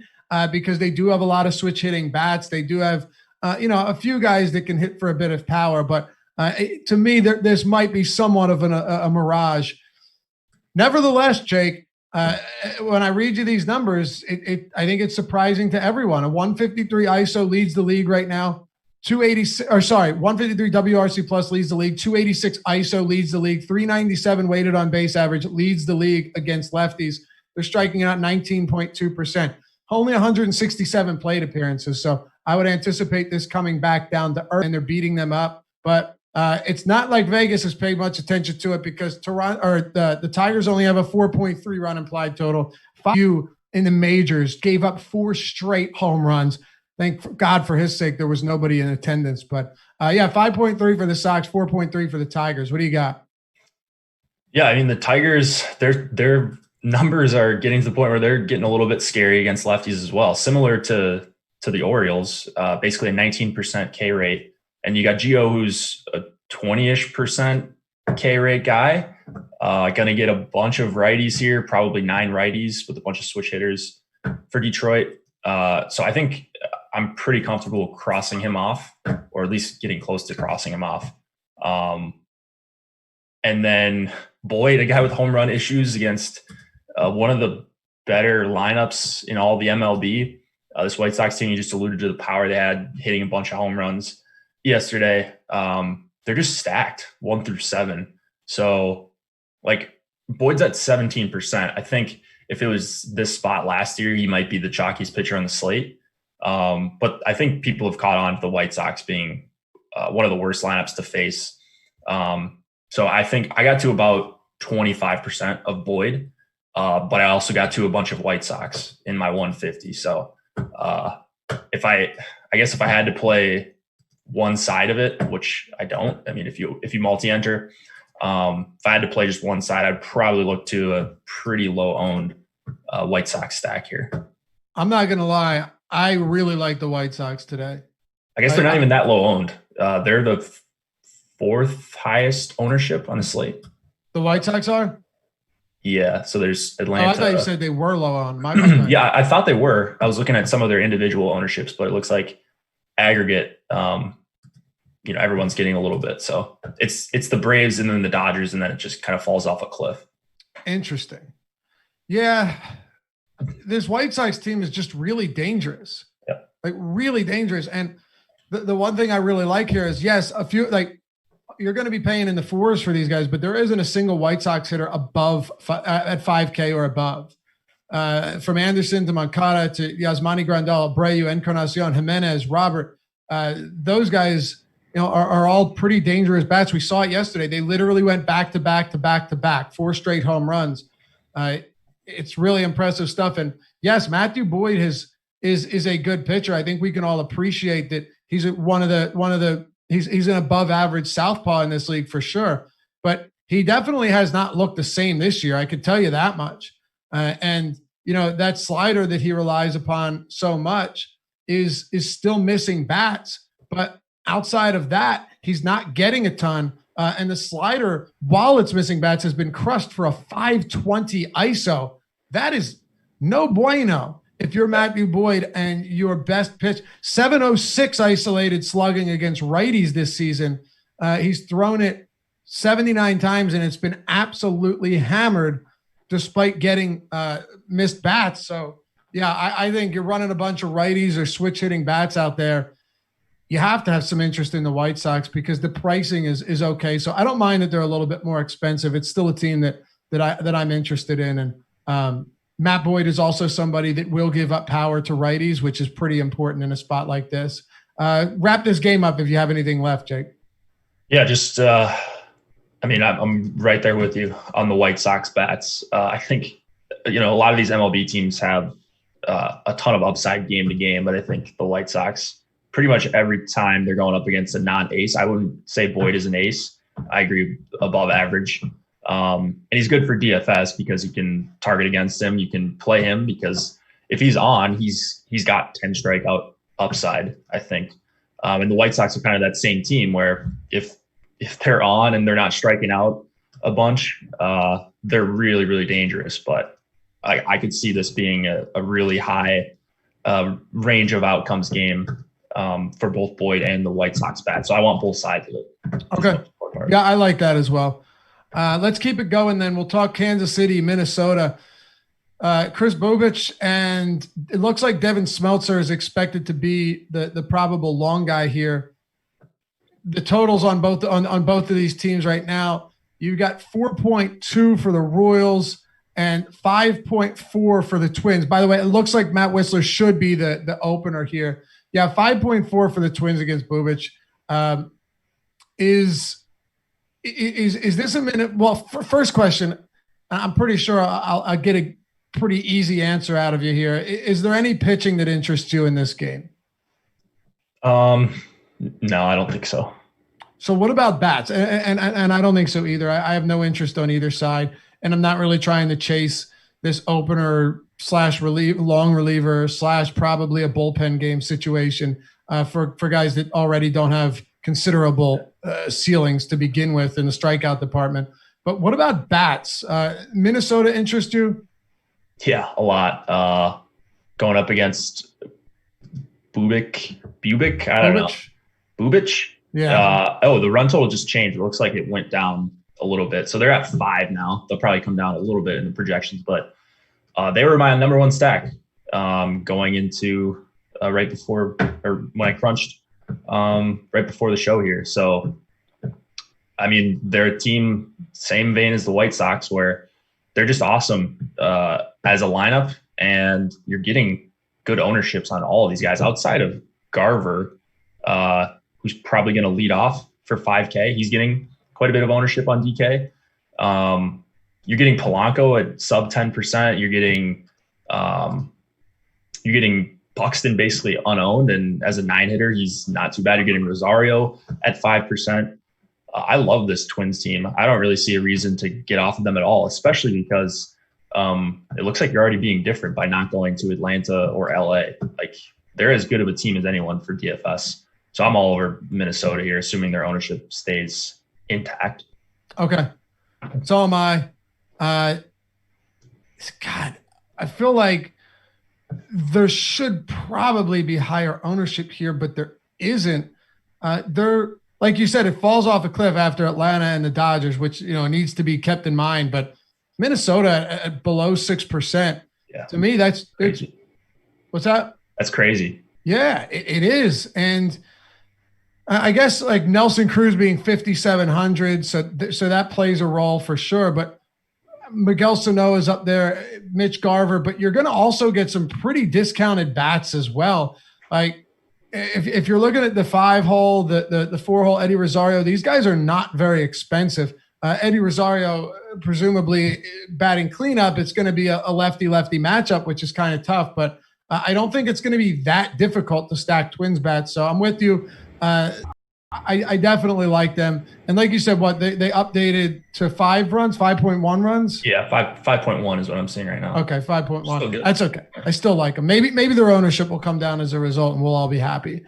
because they do have a lot of switch hitting bats. They do have, a few guys that can hit for a bit of power, but to me, this might be somewhat of a mirage. Nevertheless, Jake, when I read you these numbers, I think it's surprising to everyone. A 153 ISO leads the league right now. 153 WRC plus leads the league. 286 ISO leads the league. 397 weighted on base average leads the league against lefties. They're striking out 19.2%. Only 167 plate appearances. So I would anticipate this coming back down to earth, and they're beating them up. But it's not like Vegas has paid much attention to it because the Tigers only have a 4.3 run implied total. 5 in the majors gave up 4 straight home runs. Thank God for his sake, there was nobody in attendance. But 5.3 for the Sox, 4.3 for the Tigers. What do you got? Yeah, I mean, the Tigers, their numbers are getting to the point where they're getting a little bit scary against lefties as well. Similar to the Orioles, basically a 19% K rate. And you got Gio, who's a 20-ish% K rate guy. Going to get a bunch of righties here, probably 9 righties with a bunch of switch hitters for Detroit. So I think I'm pretty comfortable crossing him off, or at least getting close to crossing him off. And then Boyd, a guy with home run issues against one of the better lineups in all the MLB. This White Sox team, you just alluded to the power they had, hitting a bunch of home runs yesterday. They're just stacked 1 through 7. So Boyd's at 17%. I think if it was this spot last year, he might be the chalkiest pitcher on the slate. But I think people have caught on to the White Sox being one of the worst lineups to face. So I think I got to about 25% of Boyd, but I also got to a bunch of White Sox in my 150. So if I had to play one side of it, which I don't, I mean, if you multi-enter, if I had to play just one side, I'd probably look to a pretty low owned White Sox stack here. I'm not going to lie. I really like the White Sox today. I guess they're not even that low owned. They're the 4th highest ownership on the slate. The White Sox are? Yeah. So there's Atlanta. Oh, I thought you said they were low owned. Yeah, I thought they were. I was looking at some of their individual ownerships, but it looks like aggregate, everyone's getting a little bit. So it's the Braves and then the Dodgers, and then it just kind of falls off a cliff. Interesting. Yeah. This White Sox team is just really dangerous. Yep. Really dangerous. And the one thing I really like here is, yes, you're going to be paying in the fours for these guys, but there isn't a single White Sox hitter above at 5K or above. From Anderson to Moncada to Yasmani Grandal, Abreu, Encarnacion, Jimenez, Robert, those guys, are all pretty dangerous bats. We saw it yesterday. They literally went back to back to back to back, 4 straight home runs. It's really impressive stuff. And yes, Matthew Boyd is a good pitcher. I think we can all appreciate that he's he's an above average southpaw in this league for sure. But he definitely has not looked the same this year. I could tell you that much. And that slider that he relies upon so much is still missing bats. But outside of that, he's not getting a ton. And the slider, while it's missing bats, has been crushed for a 520 ISO. That is no bueno if you're Matthew Boyd and your best pitch. 706 isolated slugging against righties this season. He's thrown it 79 times, and it's been absolutely hammered despite getting missed bats. So, yeah, I think you're running a bunch of righties or switch hitting bats out there. You have to have some interest in the White Sox because the pricing is okay. So I don't mind that they're a little bit more expensive. It's still a team that I'm interested in. And Matt Boyd is also somebody that will give up power to righties, which is pretty important in a spot like this. Wrap this game up if you have anything left, Jake. Yeah, just I'm right there with you on the White Sox bats. I think a lot of these MLB teams have a ton of upside game to game, but I think the White Sox, pretty much every time they're going up against a non-ace, I wouldn't say Boyd is an ace. I agree, above average. And he's good for DFS because you can target against him. You can play him because if he's on, he's got 10 strikeout upside, I think. And the White Sox are kind of that same team where if they're on and they're not striking out a bunch, they're really, really dangerous. But I could see this being a really high range of outcomes game for both Boyd and the White Sox bat. So I want both sides of it. Okay. Yeah, I like that as well. Let's keep it going then. We'll talk Kansas City, Minnesota. Chris Bubich, and it looks like Devin Smeltzer is expected to be the probable long guy here. The totals on both of these teams right now, you've got 4.2 for the Royals and 5.4 for the Twins. By the way, it looks like Matt Whistler should be the opener here. Yeah, 5.4 for the Twins against Bubich. Is this a minute? Well, first question, I'm pretty sure I'll get a pretty easy answer out of you here. Is there any pitching that interests you in this game? No, I don't think so. So what about bats? And I don't think so either. I have no interest on either side, and I'm not really trying to chase this opener / long reliever / probably a bullpen game situation for guys that already don't have considerable ceilings to begin with in the strikeout department. But what about bats? Minnesota interest you? Yeah, a lot. Going up against Bubich. I don't know. Bubich? Yeah. The run total just changed. It looks like it went down a little bit. So they're at 5 now. They'll probably come down a little bit in the projections, but they were my number one stack going into right before, or when I crunched right before the show here. So, I mean, they're a team, same vein as the White Sox, where they're just awesome as a lineup, and you're getting good ownerships on all of these guys outside of Garver, who's probably going to lead off for 5K. He's getting quite a bit of ownership on DK. You're getting Polanco at sub 10%. You're getting Buxton basically unowned, and as a 9-hitter, he's not too bad. You're getting Rosario at 5%. I love this Twins team. I don't really see a reason to get off of them at all, especially because it looks like you're already being different by not going to Atlanta or LA. Like, they're as good of a team as anyone for DFS. So I'm all over Minnesota here, assuming their ownership stays intact. Okay. So am I. God, I feel like there should probably be higher ownership here, but there isn't. There, like you said, it falls off a cliff after Atlanta and the Dodgers, which needs to be kept in mind. But Minnesota at below 6%. Yeah. To me, that's crazy. What's that? That's crazy. Yeah, it is. And I guess like Nelson Cruz being 5,700, so that plays a role for sure. But Miguel Sano is up there, Mitch Garver, but you're going to also get some pretty discounted bats as well. Like if you're looking at the 5-hole, the 4-hole Eddie Rosario, these guys are not very expensive. Eddie Rosario, presumably batting cleanup, it's going to be a lefty-lefty matchup, which is kind of tough. But I don't think it's going to be that difficult to stack Twins bats. So I'm with you. I definitely like them. And like you said, what they updated to 5.1 runs. Yeah, 5.1 is what I'm seeing right now. Okay, 5.1. That's okay. I still like them. Maybe their ownership will come down as a result, and we'll all be happy.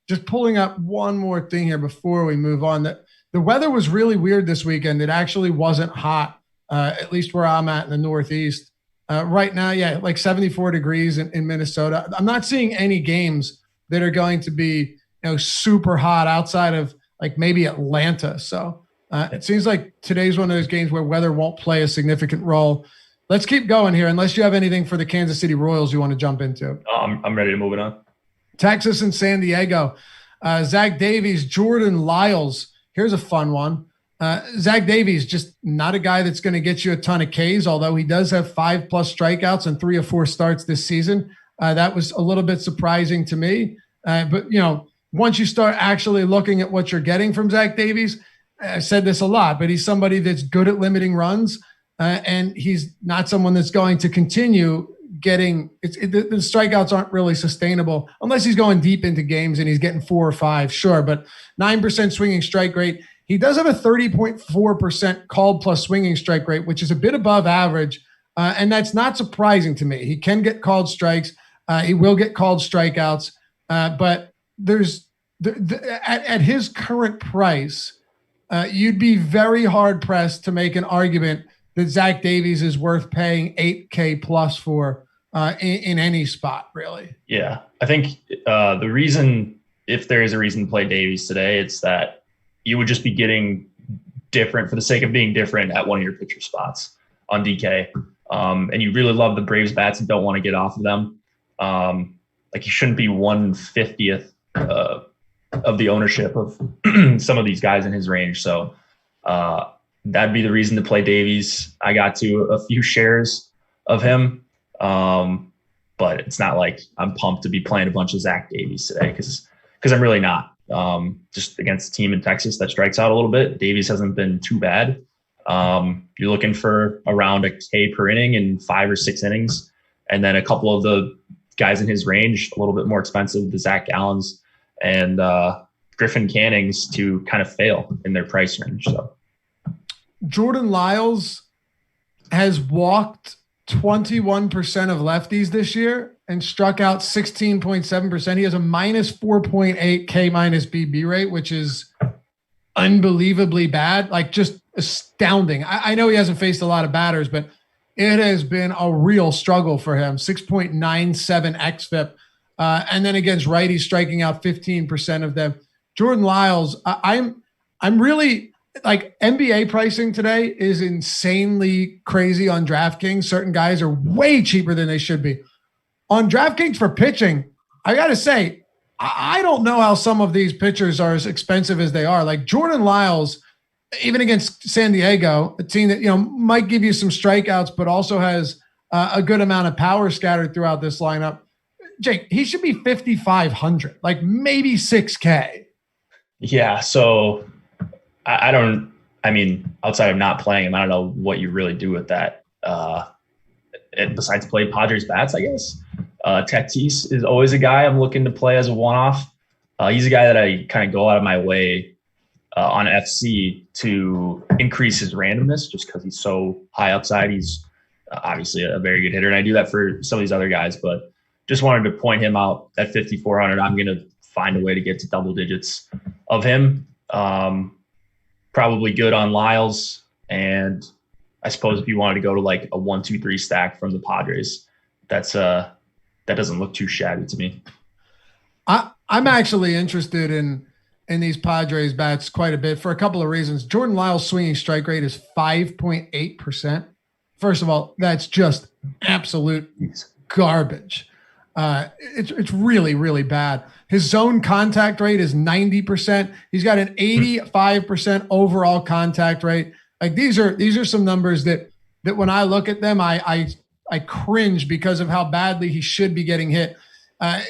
Just pulling up one more thing here before we move on. That the weather was really weird this weekend. It actually wasn't hot, at least where I'm at in the Northeast. Right now, yeah, like 74 degrees in Minnesota. I'm not seeing any games that are going to be super hot outside of like maybe Atlanta. So it seems like today's one of those games where weather won't play a significant role. Let's keep going here, unless you have anything for the Kansas City Royals you want to jump into. I'm ready to move it on. Texas and San Diego. Zach Davies, Jordan Lyles. Here's a fun one. Zach Davies, just not a guy that's going to get you a ton of Ks, although he does have 5+ strikeouts and 3 or 4 starts this season. That was a little bit surprising to me. But, once you start actually looking at what you're getting from Zach Davies, I said this a lot, but he's somebody that's good at limiting runs, and he's not someone that's going to continue getting the strikeouts aren't really sustainable unless he's going deep into games and he's getting 4 or 5, sure, but 9% swinging strike rate. He does have a 30.4% called plus swinging strike rate, which is a bit above average, and that's not surprising to me. He can get called strikes. He will get called strikeouts, but there's at his current price, you'd be very hard pressed to make an argument that Zach Davies is worth paying $8K plus for in any spot, really. Yeah, I think the reason, if there is a reason to play Davies today, it's that you would just be getting different for the sake of being different at one of your pitcher spots on DK, and you really love the Braves bats and don't want to get off of them. Like you shouldn't be 1/50th of the ownership of some of these guys in his range. So that'd be the reason to play Davies. I got to a few shares of him, but it's not like I'm pumped to be playing a bunch of Zach Davies today because I'm really not. Just against a team in Texas that strikes out a little bit, Davies hasn't been too bad. You're looking for around a K per inning in 5 or 6 innings, and then a couple of the guys in his range, a little bit more expensive, the Zach Allens and Griffin Cannings, to kind of fail in their price range. So Jordan Lyles has walked 21% of lefties this year and struck out 16.7%. He has a minus 4.8 K minus BB rate, which is unbelievably bad. Like just astounding. I know he hasn't faced a lot of batters, but it has been a real struggle for him. 6.97 xFIP. And then against righties, striking out 15% of them. Jordan Lyles, I'm really like NBA pricing today is insanely crazy on DraftKings. Certain guys are way cheaper than they should be. On DraftKings for pitching, I got to say, I don't know how some of these pitchers are as expensive as they are. Like Jordan Lyles, even against San Diego, a team that might give you some strikeouts, but also has a good amount of power scattered throughout this lineup. Jake, he should be 5,500, like maybe 6K. Yeah. So I mean, outside of not playing him, I don't know what you really do with that. Besides play Padres bats, I guess. Tatis is always a guy I'm looking to play as a one-off. He's a guy that I kind of go out of my way on FC to increase his randomness just because he's so high upside. He's obviously a very good hitter, and I do that for some of these other guys, but just wanted to point him out at 5,400. I'm going to find a way to get to double digits of him. Probably good on Lyles. And I suppose if you wanted to go to like a 1-2-3 stack from the Padres, that doesn't look too shabby to me. I'm actually interested in these Padres bats quite a bit for a couple of reasons. Jordan Lyles' swinging strike rate is 5.8%. First of all, that's just absolute garbage. It's really, really bad. His zone contact rate is 90%. He's got an 85% overall contact rate. Like these are some numbers that when I look at them, I cringe because of how badly he should be getting hit.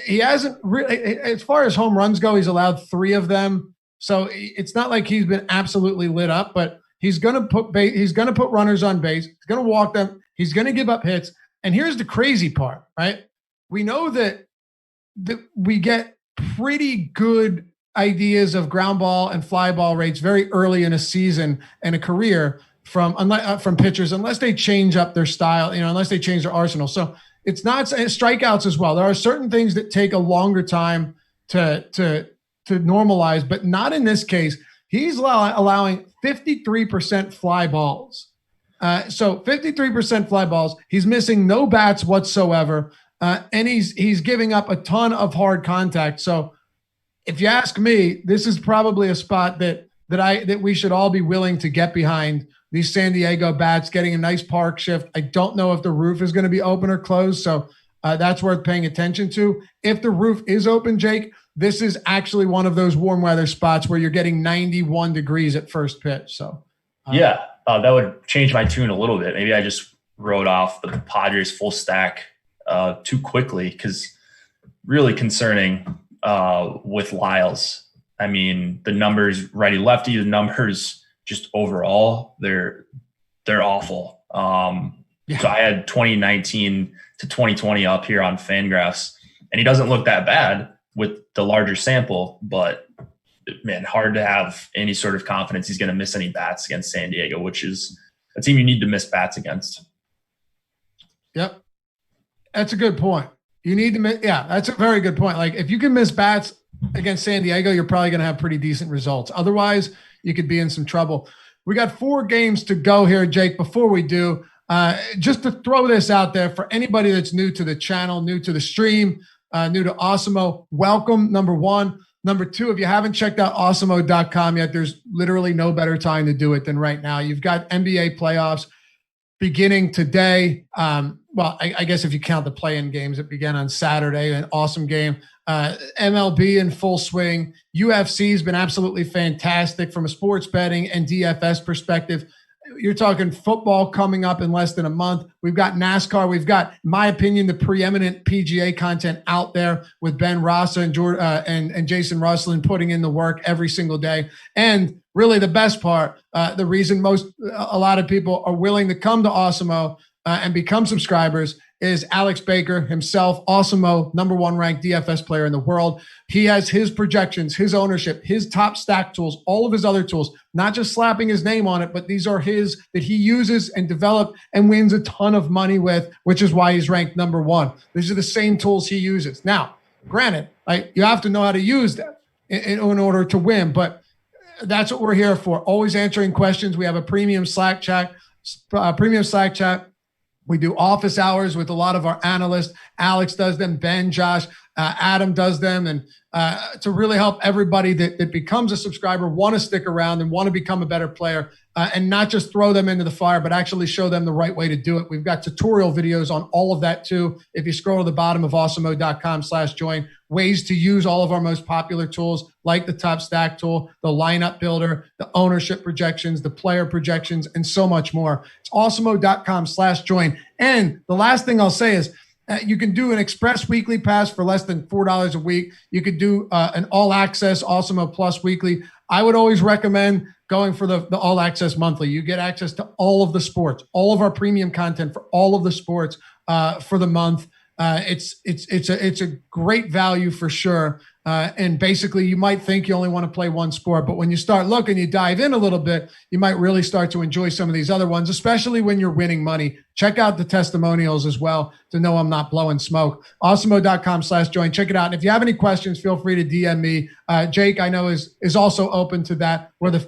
He hasn't really, as far as home runs go, he's allowed 3 of them. So it's not like he's been absolutely lit up, but he's going to put runners on base. He's going to walk them. He's going to give up hits. And here's the crazy part, right? We know that we get pretty good ideas of ground ball and fly ball rates very early in a season and a career from pitchers, unless they change up their style, unless they change their arsenal. So it's not strikeouts as well. There are certain things that take a longer time to normalize, but not in this case. He's allowing 53% fly balls. So 53% fly balls. He's missing no bats whatsoever. And he's giving up a ton of hard contact. So if you ask me, this is probably a spot that we should all be willing to get behind. These San Diego bats getting a nice park shift. I don't know if the roof is going to be open or closed. So that's worth paying attention to. If the roof is open, Jake, this is actually one of those warm weather spots where you're getting 91 degrees at first pitch. So that would change my tune a little bit. Maybe I just wrote off the Padres full stack too quickly, because really concerning with Lyles. I mean, the numbers righty lefty, the numbers just overall, they're awful. So I had 2019 to 2020 up here on FanGraphs, and he doesn't look that bad with the larger sample, but man, hard to have any sort of confidence he's going to miss any bats against San Diego, which is a team you need to miss bats against. Yep. That's a good point. You need to miss. Yeah, that's a very good point. Like if you can miss bats against San Diego, you're probably going to have pretty decent results. Otherwise, you could be in some trouble. We got 4 games to go here, Jake. Before we do, just to throw this out there for anybody that's new to the channel, new to the stream, new to Awesemo, welcome, number 1. Number 2, if you haven't checked out Awesemo.com yet, there's literally no better time to do it than right now. You've got NBA playoffs beginning today. Well, I guess if you count the play-in games, it began on Saturday, an awesome game. MLB in full swing. UFC has been absolutely fantastic from a sports betting and DFS perspective. You're talking football coming up in less than a month. We've got NASCAR. We've got, in my opinion, the preeminent PGA content out there with Ben Rassa and Jason Russell putting in the work every single day. And really the best part, the reason a lot of people are willing to come to Awesemo and become subscribers is Alex Baker himself, Awesemo, number 1 ranked DFS player in the world. He has his projections, his ownership, his top stack tools, all of his other tools, not just slapping his name on it, but these are his that he uses and developed and wins a ton of money with, which is why he's ranked number 1. These are the same tools he uses. Now, granted, you have to know how to use them in order to win, but that's what we're here for. Always answering questions. We have a premium Slack chat. We do office hours with a lot of our analysts. Alex does them, Ben, Josh, Adam does them, and to really help everybody that becomes a subscriber want to stick around and want to become a better player and not just throw them into the fire, but actually show them the right way to do it. We've got tutorial videos on all of that too. If you scroll to the bottom of awesemo.com/join, ways to use all of our most popular tools like the top stack tool, the lineup builder, the ownership projections, the player projections, and so much more. It's awesemo.com/join. And the last thing I'll say is, you can do an express weekly pass for less than $4 a week. You could do an all access Awesemo Plus weekly. I would always recommend going for the all access monthly. You get access to all of the sports, all of our premium content for all of the sports for the month. It's a great value for sure. And basically you might think you only want to play one sport, but when you start looking, you dive in a little bit, you might really start to enjoy some of these other ones, especially when you're winning money. Check out the testimonials as well to know I'm not blowing smoke. Awesemo.com/join. Check it out. And if you have any questions, feel free to DM me. Jake, I know is also open to that. We're the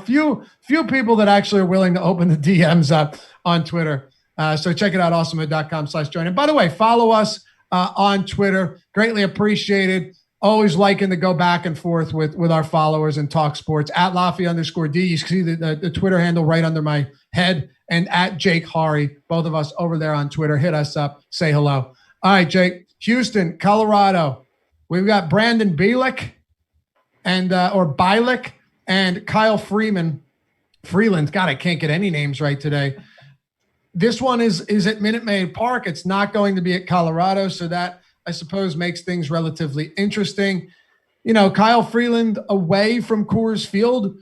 few people that actually are willing to open the DMs up on Twitter. So check it out, awesemo.com/join. And by the way, follow us on Twitter. Greatly appreciated. Always liking to go back and forth with our followers and talk sports. At Laffy_D. You see the Twitter handle right under my head. And at Jake Hari. Both of us over there on Twitter. Hit us up. Say hello. All right, Jake. Houston, Colorado. We've got Brandon Bielik or Bielik and Kyle Freeland. God, I can't get any names right today. This one is at Minute Maid Park. It's not going to be at Colorado, so that, I suppose, makes things relatively interesting. Kyle Freeland away from Coors Field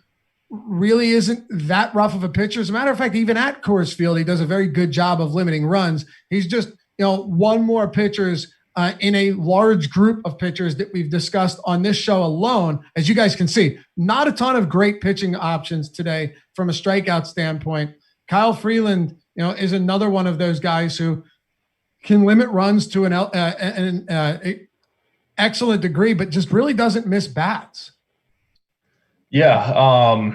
really isn't that rough of a pitcher. As a matter of fact, even at Coors Field, he does a very good job of limiting runs. He's just, one more pitchers in a large group of pitchers that we've discussed on this show alone. As you guys can see, not a ton of great pitching options today from a strikeout standpoint. Kyle Freeland, is another one of those guys who can limit runs to an excellent degree, but just really doesn't miss bats. Yeah.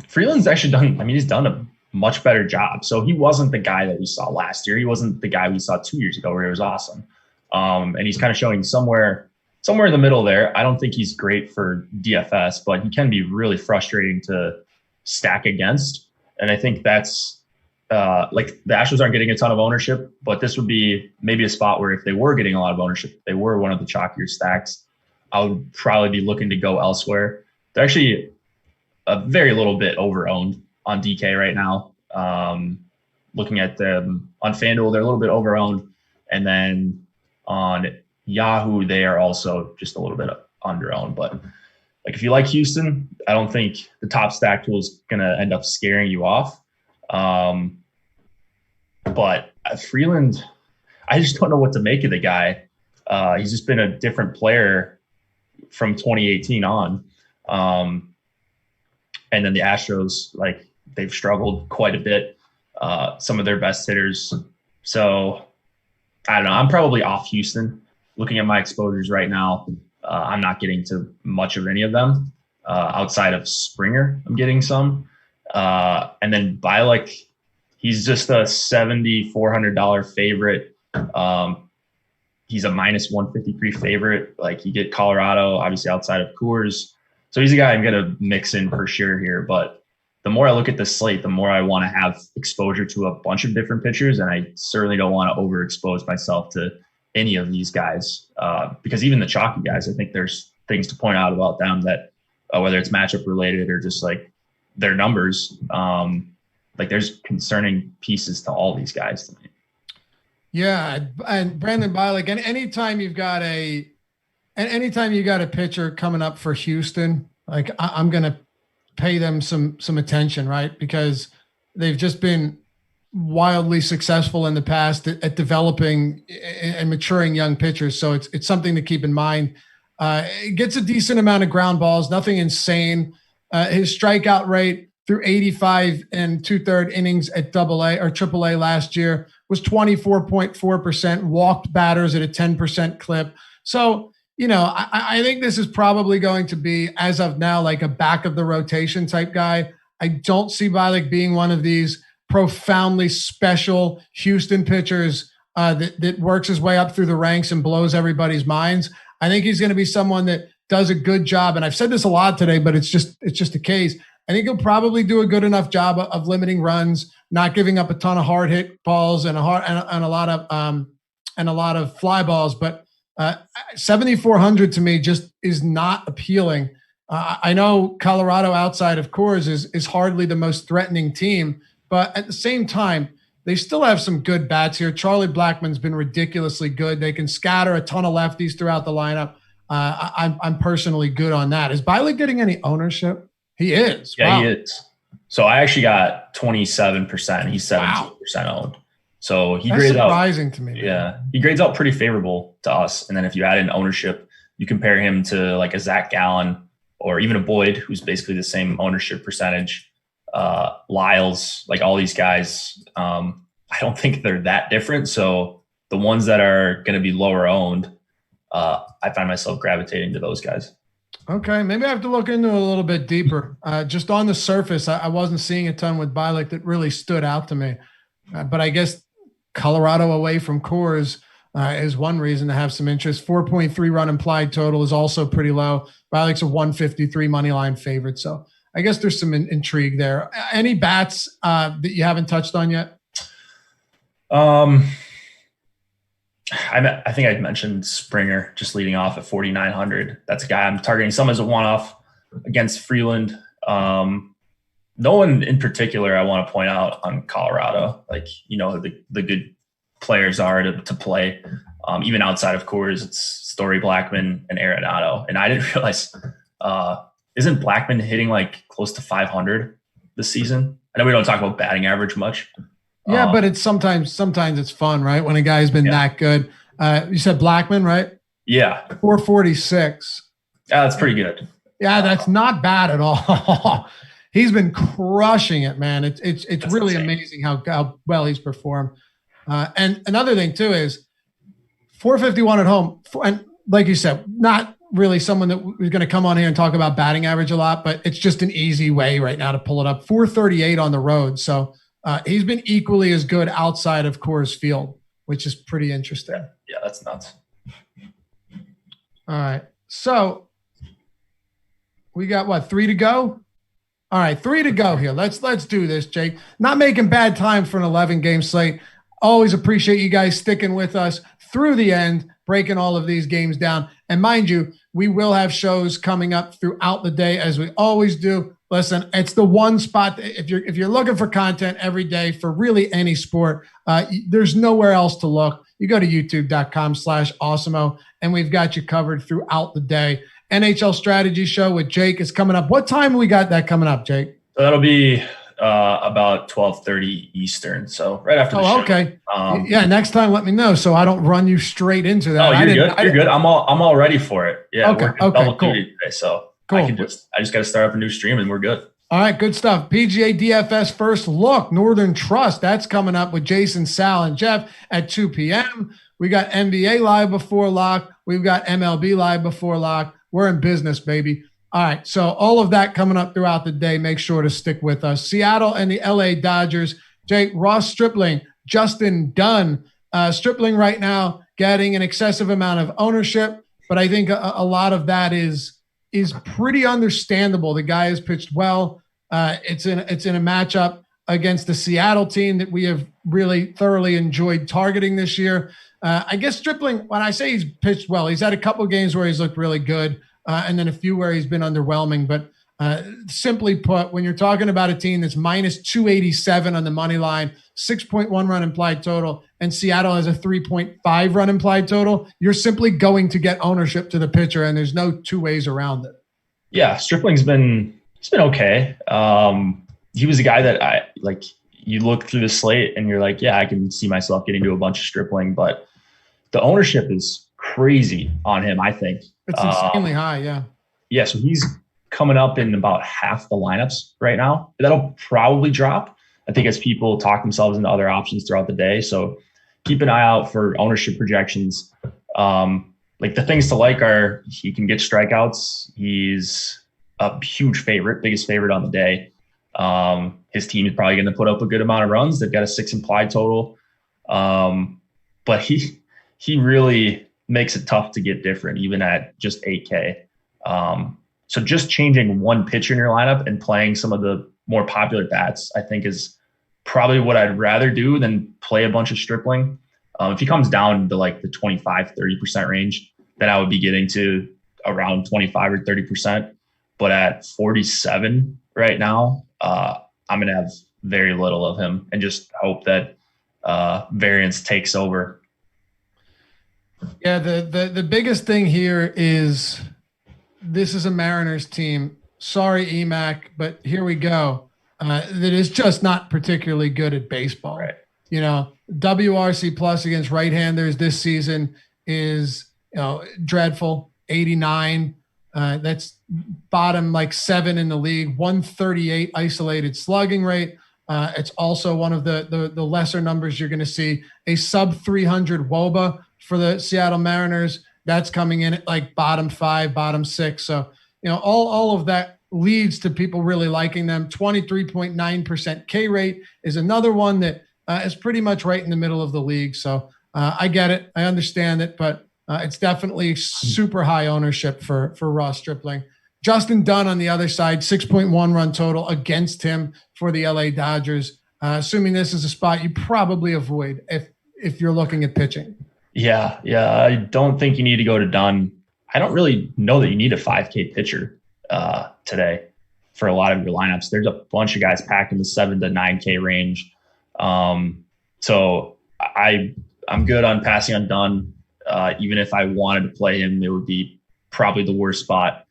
Freeland's actually he's done a much better job. So he wasn't the guy that we saw last year. He wasn't the guy we saw 2 years ago where he was awesome. And he's kind of showing somewhere in the middle there. I don't think he's great for DFS, but he can be really frustrating to stack against. And I think that's the Astros aren't getting a ton of ownership, but this would be maybe a spot where if they were getting a lot of ownership, they were one of the chalkier stacks, I would probably be looking to go elsewhere. They're actually a very little bit over-owned on DK right now. Looking at them on FanDuel, they're a little bit over-owned. And then on Yahoo, they are also just a little bit under-owned. But if you like Houston, I don't think the top stack tool is going to end up scaring you off. But Freeland, I just don't know what to make of the guy. He's just been a different player from 2018 on. And then the Astros, they've struggled quite a bit. Some of their best hitters. So I don't know. I'm probably off Houston. Looking at my exposures right now, I'm not getting to much of any of them. Outside of Springer, I'm getting some. And then Bielik, he's just a $7,400 favorite. He's a minus 153 favorite. You get Colorado, obviously outside of Coors. So he's a guy I'm going to mix in for sure here. But the more I look at the slate, the more I want to have exposure to a bunch of different pitchers. And I certainly don't want to overexpose myself to any of these guys. Because even the chalky guys, I think there's things to point out about them that whether it's matchup related or just their numbers, there's concerning pieces to all these guys to me. Yeah, and Brandon Bielik, and anytime you got a pitcher coming up for Houston, I'm gonna pay them some attention, right? Because they've just been wildly successful in the past at developing and maturing young pitchers. So it's something to keep in mind. It gets a decent amount of ground balls, nothing insane. His strikeout rate through 85 and 2/3 innings at AA or AAA last year was 24.4%, walked batters at a 10% clip. So, I think this is probably going to be, as of now, a back of the rotation type guy. I don't see Bielik being one of these profoundly special Houston pitchers that works his way up through the ranks and blows everybody's minds. I think he's going to be someone that does a good job. And I've said this a lot today, but it's just the case. I think he'll probably do a good enough job of limiting runs, not giving up a ton of hard hit balls and a lot of fly balls. But 7,400 to me just is not appealing. I know Colorado outside of Coors is hardly the most threatening team, but at the same time, they still have some good bats here. Charlie Blackmon's been ridiculously good. They can scatter a ton of lefties throughout the lineup. I'm personally good on that. Is Bielik getting any ownership? He is. Yeah, wow. He is. So I actually got 27%. He's 17% owned. So he grades out. Surprising to me. Yeah, he grades out pretty favorable to us. And then if you add in ownership, you compare him to a Zach Gallen or even a Boyd, who's basically the same ownership percentage. Lyles, all these guys, I don't think they're that different. So the ones that are going to be lower owned, I find myself gravitating to those guys. Okay, maybe I have to look into it a little bit deeper. Just on the surface, I wasn't seeing a ton with Bielik that really stood out to me. But I guess Colorado away from Coors is one reason to have some interest. 4.3 run implied total is also pretty low. Bielik's a 153 money line favorite. So I guess there's some intrigue there. Any bats that you haven't touched on yet? I think I'd mentioned Springer just leading off at 4,900. That's a guy I'm targeting. Some as a one-off against Freeland. No one in particular I want to point out on Colorado. Like, the good players are to play. Even outside of Coors, it's Story, Blackman, and Arenado. And I didn't realize, isn't Blackman hitting like close to 500 this season? I know we don't talk about batting average much. Yeah, but it's sometimes it's fun, right? When a guy's been that good. You said Blackman, right? Yeah. 446. Yeah, that's pretty good. Yeah, that's not bad at all. He's been crushing it, man. It's really insane. Amazing how well he's performed. And another thing too is 451 at home. And like you said, not really someone that was going to come on here and talk about batting average a lot, but it's just an easy way right now to pull it up. 438 on the road. So he's been equally as good outside of Coors Field, which is pretty interesting. Yeah, that's nuts. All right. So we got 3 to go? All right, 3 to go here. Let's do this, Jake. Not making bad time for an 11-game slate. Always appreciate you guys sticking with us through the end, breaking all of these games down. And mind you, we will have shows coming up throughout the day as we always do. Listen, it's the one spot if you're looking for content every day for really any sport, there's nowhere else to look. You go to youtube.com/Awesemo, and we've got you covered throughout the day. NHL Strategy Show with Jake is coming up. What time we got that coming up, Jake? So that'll be about 12:30 Eastern. So right after the show. Okay. Yeah, next time let me know so I don't run you straight into that. Oh, you're good. You're good. I'm all ready for it. Yeah. Okay. Double cool. duty today, so cool. I just got to start up a new stream and we're good. All right, good stuff. PGA DFS first look, Northern Trust. That's coming up with Jason, Sal, and Jeff at 2 p.m. We got NBA live before lock. We've got MLB live before lock. We're in business, baby. All right, so all of that coming up throughout the day. Make sure to stick with us. Seattle and the LA Dodgers. Jake, Ross Stripling, Justin Dunn. Stripling right now getting an excessive amount of ownership, but I think a lot of that is pretty understandable. The guy has pitched well. It's in a matchup against the Seattle team that we have really thoroughly enjoyed targeting this year. I guess Stripling, when I say he's pitched well, he's had a couple of games where he's looked really good, and then a few where he's been underwhelming. But simply put, when you're talking about a team that's minus 287 on the money line, 6.1 run implied total, and Seattle has a 3.5 run implied total, you're simply going to get ownership to the pitcher, and there's no two ways around it. Yeah, Stripling's been okay. He was a guy that I like. You look through the slate and you're like, yeah, I can see myself getting to a bunch of Stripling, but the ownership is crazy on him, I think. It's insanely high, yeah. Yeah, so he's coming up in about half the lineups right now. That'll probably drop, I think, as people talk themselves into other options throughout the day. So keep an eye out for ownership projections. Like the things to like are he can get strikeouts. He's a huge favorite, biggest favorite on the day. His team is probably going to put up a good amount of runs. They've got a 6 implied total. But he really makes it tough to get different, even at just 8K. So just changing one pitcher in your lineup and playing some of the more popular bats, I think is probably what I'd rather do than play a bunch of Stripling. If he comes down to like the 25-30% range, then I would be getting to around 25 or 30%. But at 47 right now, I'm going to have very little of him and just hope that variance takes over. Yeah, the biggest thing here is this is a Mariners team. Sorry, EMAC, but here we go. That is just not particularly good at baseball. Right. You know, WRC plus against right-handers this season is dreadful. 89. That's bottom like 7 in the league. 138 isolated slugging rate. It's also one of the lesser numbers you're going to see. A sub 300 WOBA for the Seattle Mariners. That's coming in at like bottom 5, bottom 6. So, all of that leads to people really liking them. 23.9% K rate is another one that is pretty much right in the middle of the league. So I get it. I understand it, but it's definitely super high ownership for Ross Stripling. Justin Dunn on the other side, 6.1 run total against him for the LA Dodgers. Assuming this is a spot you probably avoid if you're looking at pitching. Yeah. I don't think you need to go to Dunn. I don't really know that you need a 5K pitcher today for a lot of your lineups. There's a bunch of guys packed in the 7 to 9K range. So I'm good on passing on Dunn. Even if I wanted to play him, it would be probably the worst spot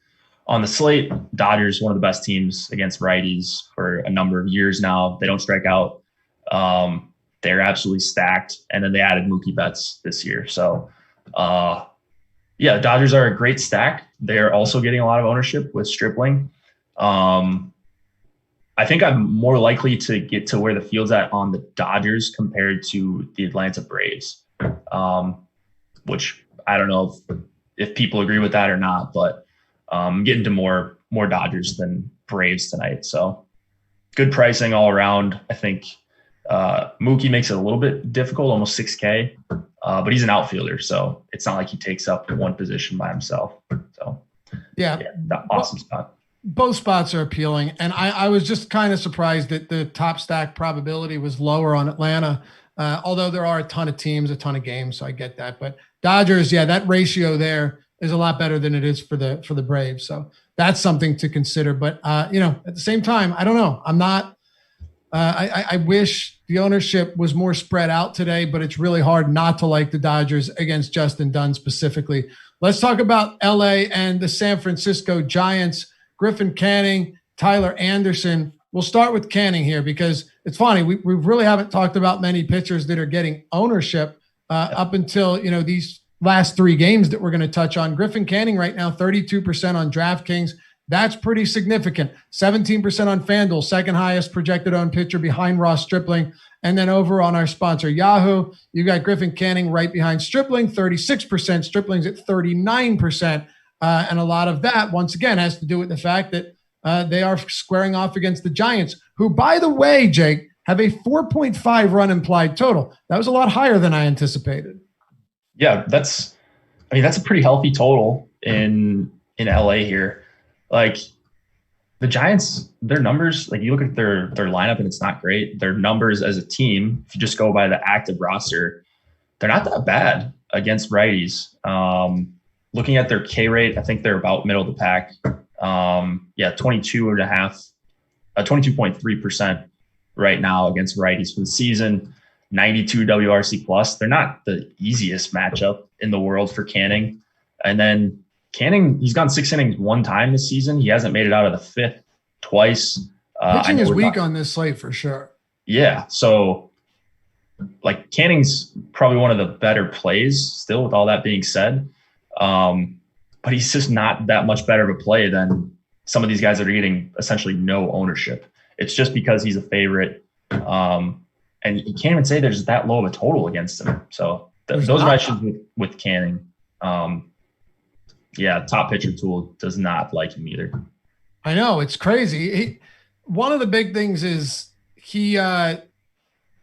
on the slate. Dodgers, one of the best teams against righties for a number of years now. They don't strike out. They're absolutely stacked. And then they added Mookie Betts this year. So, Dodgers are a great stack. They're also getting a lot of ownership with Stripling. I think I'm more likely to get to where the field's at on the Dodgers compared to the Atlanta Braves, which I don't know if people agree with that or not, but I'm getting to more Dodgers than Braves tonight. So good pricing all around. I think Mookie makes it a little bit difficult, almost 6K, but he's an outfielder, so it's not like he takes up one position by himself. So awesome spot. Both spots are appealing, and I was just kind of surprised that the top stack probability was lower on Atlanta, although there are a ton of teams, a ton of games, so I get that. But Dodgers, that ratio there is a lot better than it is for the Braves, so that's something to consider. But at the same time, I don't know. I'm not. I wish the ownership was more spread out today, but it's really hard not to like the Dodgers against Justin Dunn specifically. Let's talk about LA and the San Francisco Giants. Griffin Canning, Tyler Anderson. We'll start with Canning here because it's funny. We really haven't talked about many pitchers that are getting ownership up until, these last 3 games that we're going to touch on. Griffin Canning right now, 32% on DraftKings. That's pretty significant. 17% on FanDuel, second highest projected owned pitcher behind Ross Stripling. And then over on our sponsor, Yahoo, you got Griffin Canning right behind Stripling, 36%. Stripling's at 39%. And a lot of that, once again, has to do with the fact that they are squaring off against the Giants, who, by the way, Jake, have a 4.5 run implied total. That was a lot higher than I anticipated. Yeah, that's a pretty healthy total in LA here. Like the Giants, their numbers, like you look at their lineup and it's not great. Their numbers as a team, if you just go by the active roster, they're not that bad against righties. Looking at their K rate, I think they're about middle of the pack. 22.3% right now against righties for the season. 92 WRC plus. They're not the easiest matchup in the world for Canning. And then Canning, he's gone 6 innings 1 time this season. He hasn't made it out of the 5th twice. Pitching is weak on this slate for sure. Yeah. So like Canning's probably one of the better plays still, with all that being said. But he's just not that much better of a play than some of these guys that are getting essentially no ownership. It's just because he's a favorite. And you can't even say there's that low of a total against him. So those are my issues with Canning. Top pitcher tool does not like him either. I know, it's crazy. One of the big things is he,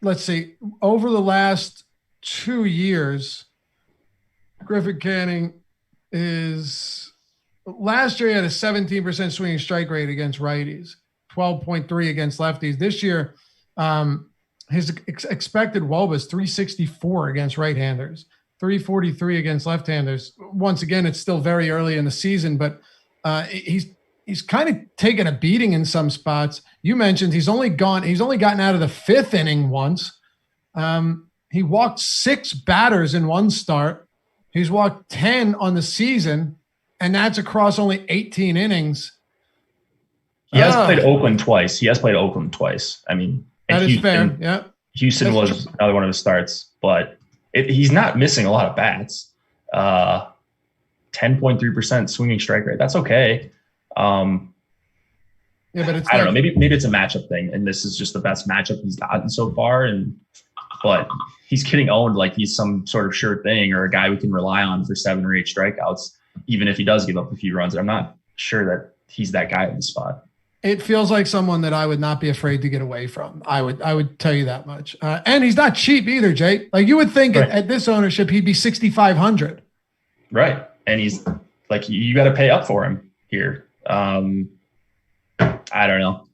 let's see, over the last 2 years, Griffin Canning is last year he had a 17% swinging strike rate against righties, 12.3 against lefties. This year, his expected WOBA is 364 against right-handers, 343 against left-handers. Once again, it's still very early in the season, but he's kind of taken a beating in some spots. You mentioned he's only gotten out of the 5th inning once. He walked 6 batters in one start. He's walked 10 on the season, and that's across only 18 innings. He has played Oakland twice. I mean, that is fair. Yeah. Houston was another one of his starts, but he's not missing a lot of bats. 10.3% swinging strike rate. That's okay. But it's I don't know. Maybe it's a matchup thing, and this is just the best matchup he's gotten so far. But he's getting owned like he's some sort of sure thing or a guy we can rely on for 7 or 8 strikeouts, even if he does give up a few runs. I'm not sure that he's that guy in the spot. It feels like someone that I would not be afraid to get away from. I would tell you that much. And he's not cheap either, Jake. Like you would think at this ownership, he'd be 6,500. Right. And he's like, you got to pay up for him here. I don't know.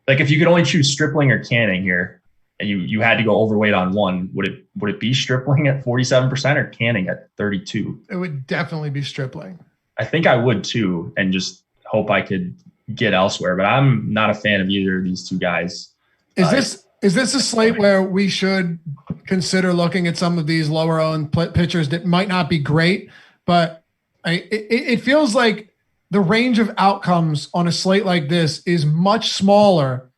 Like if you could only choose Stripling or Canning here, and you had to go overweight on one, would it be Stripling at 47% or Canning at 32%? It would definitely be Stripling. I think I would too, and just hope I could get elsewhere. But I'm not a fan of either of these two guys. Is this a slate where we should consider looking at some of these lower owned pitchers that might not be great, but it feels like the range of outcomes on a slate like this is much smaller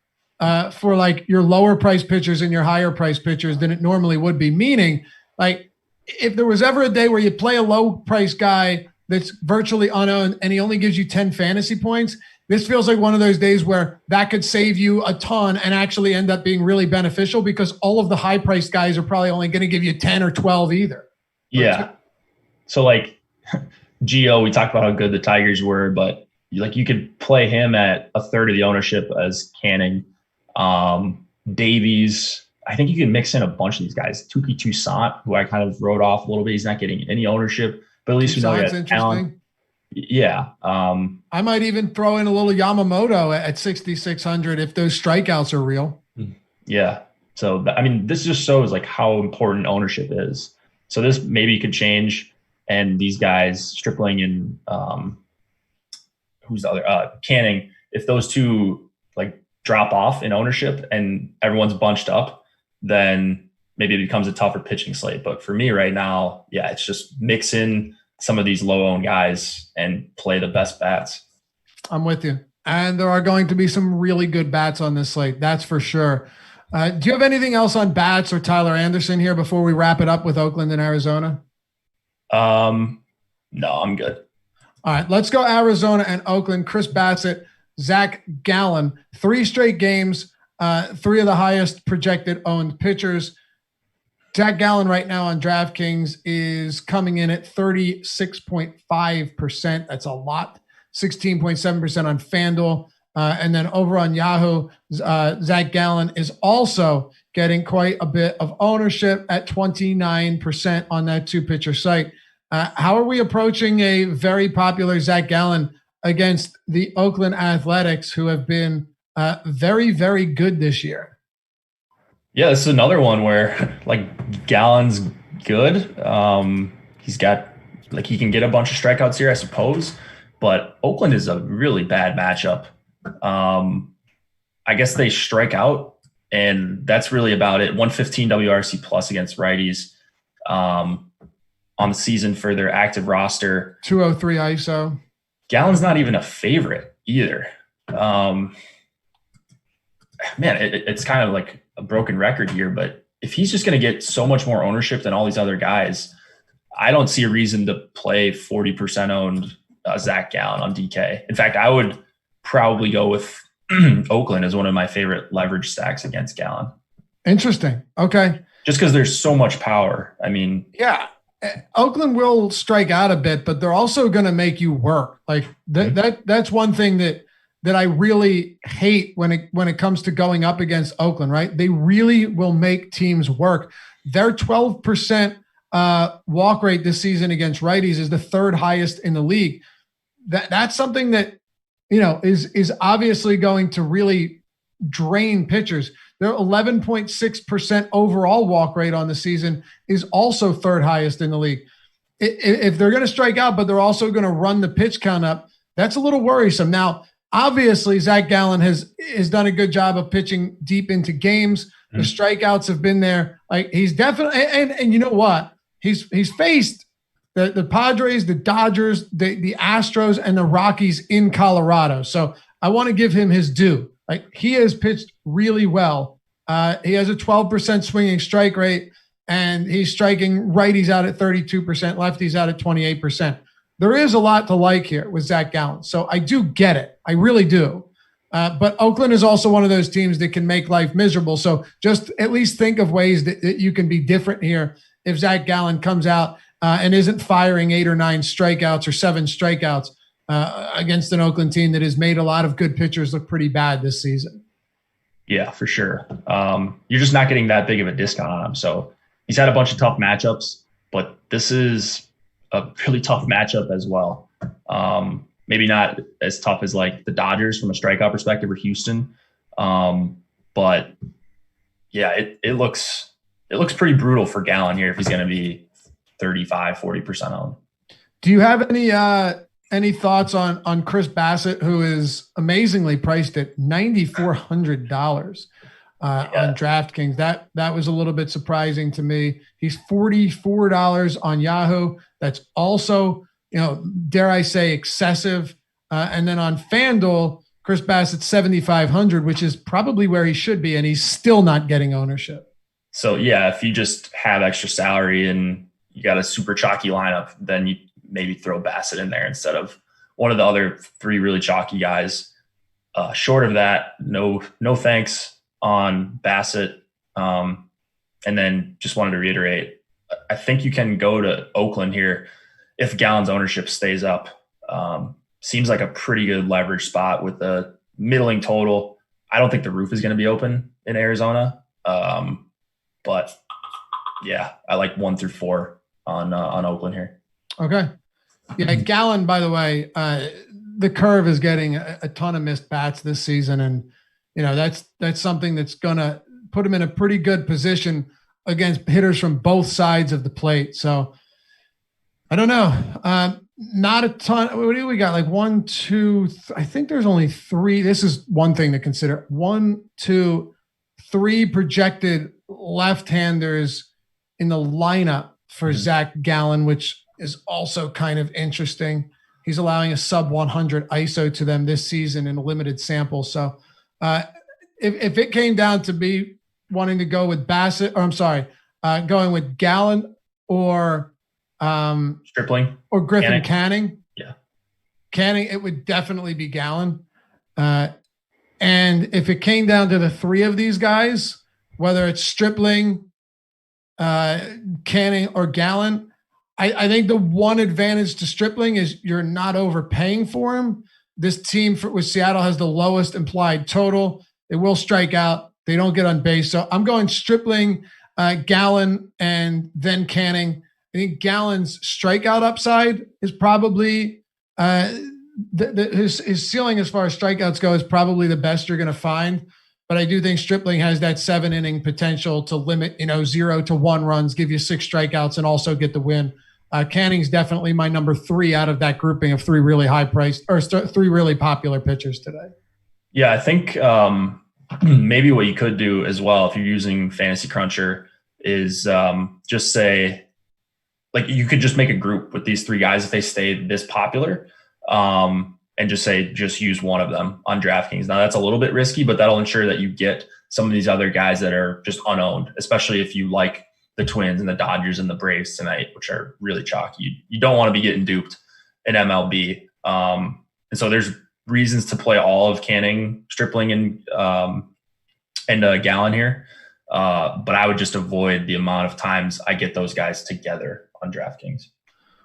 for like your lower price pitchers and your higher price pitchers than it normally would be. Meaning, like if there was ever a day where you play a low price guy that's virtually unowned and he only gives you 10 fantasy points, this feels like one of those days where that could save you a ton and actually end up being really beneficial because all of the high priced guys are probably only going to give you 10 or 12 either. Yeah. So like Gio, we talked about how good the Tigers were, but like you could play him at a third of the ownership as Canning. Davies, I think you can mix in a bunch of these guys. Tuki Toussaint, who I kind of wrote off a little bit. He's not getting any ownership, but at least we know he has talent. Yeah. I might even throw in a little Yamamoto at 6,600 if those strikeouts are real. Yeah. So, I mean, this just shows like how important ownership is. So this maybe could change. And these guys, Stripling and who's the other? Canning, if those two like drop off in ownership and everyone's bunched up, then maybe it becomes a tougher pitching slate. But for me right now, yeah, it's just mix in some of these low-owned guys and play the best bats. I'm with you. And there are going to be some really good bats on this slate. That's for sure. Do you have anything else on bats or Tyler Anderson here before we wrap it up with Oakland and Arizona? No, I'm good. All right, let's go Arizona and Oakland. Chris Bassett, Zach Gallen, 3 straight games, 3 of the highest projected owned pitchers. Zach Gallen right now on DraftKings is coming in at 36.5%. That's a lot. 16.7% on FanDuel. And then over on Yahoo, Zach Gallen is also getting quite a bit of ownership at 29% on that 2-pitcher site. How are we approaching a very popular Zach Gallen against the Oakland Athletics, who have been very, very good this year? Yeah, this is another one where like Gallen's good. He's got like he can get a bunch of strikeouts here, I suppose, but Oakland is a really bad matchup. I guess they strike out, and that's really about it. 115 WRC plus against righties on the season for their active roster. 203 ISO. Gallen's not even a favorite either. Man, it's kind of like a broken record here, but if he's just going to get so much more ownership than all these other guys, I don't see a reason to play 40% owned Zach Gallen on DK. In fact, I would probably go with Oakland as one of my favorite leverage stacks against Gallen. Interesting. Okay. Just because there's so much power. I mean, yeah, Oakland will strike out a bit, but they're also going to make you work. Like that's one thing that I really hate when it comes to going up against Oakland, right? They really will make teams work. Their 12% walk rate this season against righties is the 3rd highest in the league. That's something that, is obviously going to really drain pitchers. Their 11.6% overall walk rate on the season is also 3rd highest in the league. If they're going to strike out, but they're also going to run the pitch count up, that's a little worrisome. Now, obviously, Zach Gallen has done a good job of pitching deep into games. The strikeouts have been there. Like he's definitely, and you know what? He's faced the Padres, the Dodgers, the Astros, and the Rockies in Colorado. So I want to give him his due. Like he has pitched really well. He has a 12% swinging strike rate, and he's striking righties out at 32%, lefties out at 28%. There is a lot to like here with Zach Gallen. So I do get it. I really do. But Oakland is also one of those teams that can make life miserable. So just at least think of ways that you can be different here if Zach Gallen comes out and isn't firing 8 or 9 strikeouts or 7 strikeouts against an Oakland team that has made a lot of good pitchers look pretty bad this season. Yeah, for sure. You're just not getting that big of a discount on him. So he's had a bunch of tough matchups, but this is a really tough matchup as well. Maybe not as tough as like the Dodgers from a strikeout perspective or Houston. But Yeah, it looks pretty brutal for Gallen here if he's going to be 35-40% owned. Do you have any thoughts on Chris Bassett, who is amazingly priced at $9,400 on DraftKings? That was a little bit surprising to me. He's $44 on Yahoo. That's also, dare I say, excessive. And then on FanDuel, Chris Bassett's $7,500, which is probably where he should be, and he's still not getting ownership. So yeah, if you just have extra salary and you got a super chalky lineup, then you maybe throw Bassett in there instead of one of the other three really chalky guys. Short of that, no thanks on Bassett. And then just wanted to reiterate, I think you can go to Oakland here if Gallen's ownership stays up. Seems like a pretty good leverage spot with the middling total. I don't think the roof is going to be open in Arizona. But yeah, I like 1 through 4 on Oakland here. Okay. Yeah, Gallen, by the way, the curve is getting a ton of missed bats this season, and that's something that's going to put him in a pretty good position against hitters from both sides of the plate. So I don't know. Not a ton. What do we got? Like 1, 2, I think there's only 3. This is one thing to consider. 1, 2, 3 projected left-handers in the lineup for Zach Gallen, which is also kind of interesting. He's allowing a sub 100 ISO to them this season in a limited sample. So if it came down to me wanting to go with Bassett, or going with Gallen or Stripling or Griffin Canning. Yeah. Canning, it would definitely be Gallen. And if it came down to the 3 of these guys, whether it's Stripling, Canning, or Gallen, I think the one advantage to Stripling is you're not overpaying for him. This team with Seattle has the lowest implied total. They will strike out. They don't get on base. So I'm going Stripling, Gallen, and then Canning. I think Gallen's strikeout upside is probably his ceiling as far as strikeouts go is probably the best you're going to find. But I do think Stripling has that 7-inning potential to limit, 0 to 1 runs, give you 6 strikeouts, and also get the win. Canning's definitely my number 3 out of that grouping of 3 really high priced or 3 really popular pitchers today. Yeah, I think maybe what you could do as well if you're using Fantasy Cruncher is just say, like, you could just make a group with these 3 guys if they stay this popular, and just say, just use one of them on DraftKings. Now that's a little bit risky, but that'll ensure that you get some of these other guys that are just unowned, especially if you like the Twins and the Dodgers and the Braves tonight, which are really chalky. You don't want to be getting duped in MLB. And so there's reasons to play all of Canning, Stripling, and Gallen here. But I would just avoid the amount of times I get those guys together on DraftKings.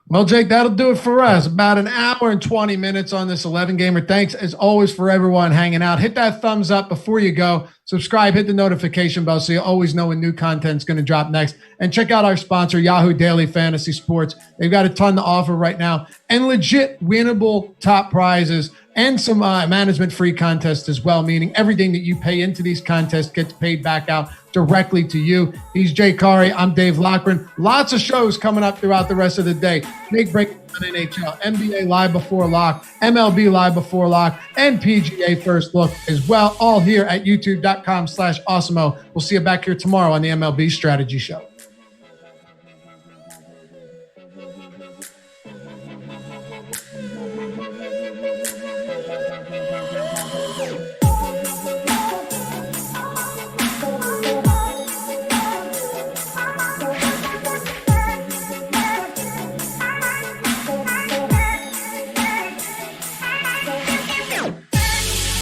Well, Jake, that'll do it for us. About an hour and 20 minutes on this 11-gamer. Thanks, as always, for everyone hanging out. Hit that thumbs up before you go. Subscribe, hit the notification bell so you always know when new content's going to drop next. And check out our sponsor, Yahoo Daily Fantasy Sports. They've got a ton to offer right now and legit winnable top prizes and some management-free contests as well, meaning everything that you pay into these contests gets paid back out directly to you. He's Jake Hari. I'm Dave Loughran. Lots of shows coming up throughout the rest of the day. Big break on NHL, NBA Live Before Lock, MLB Live Before Lock, and PGA First Look as well, all here at youtube.com/Awesemo. We'll see you back here tomorrow on the MLB Strategy Show.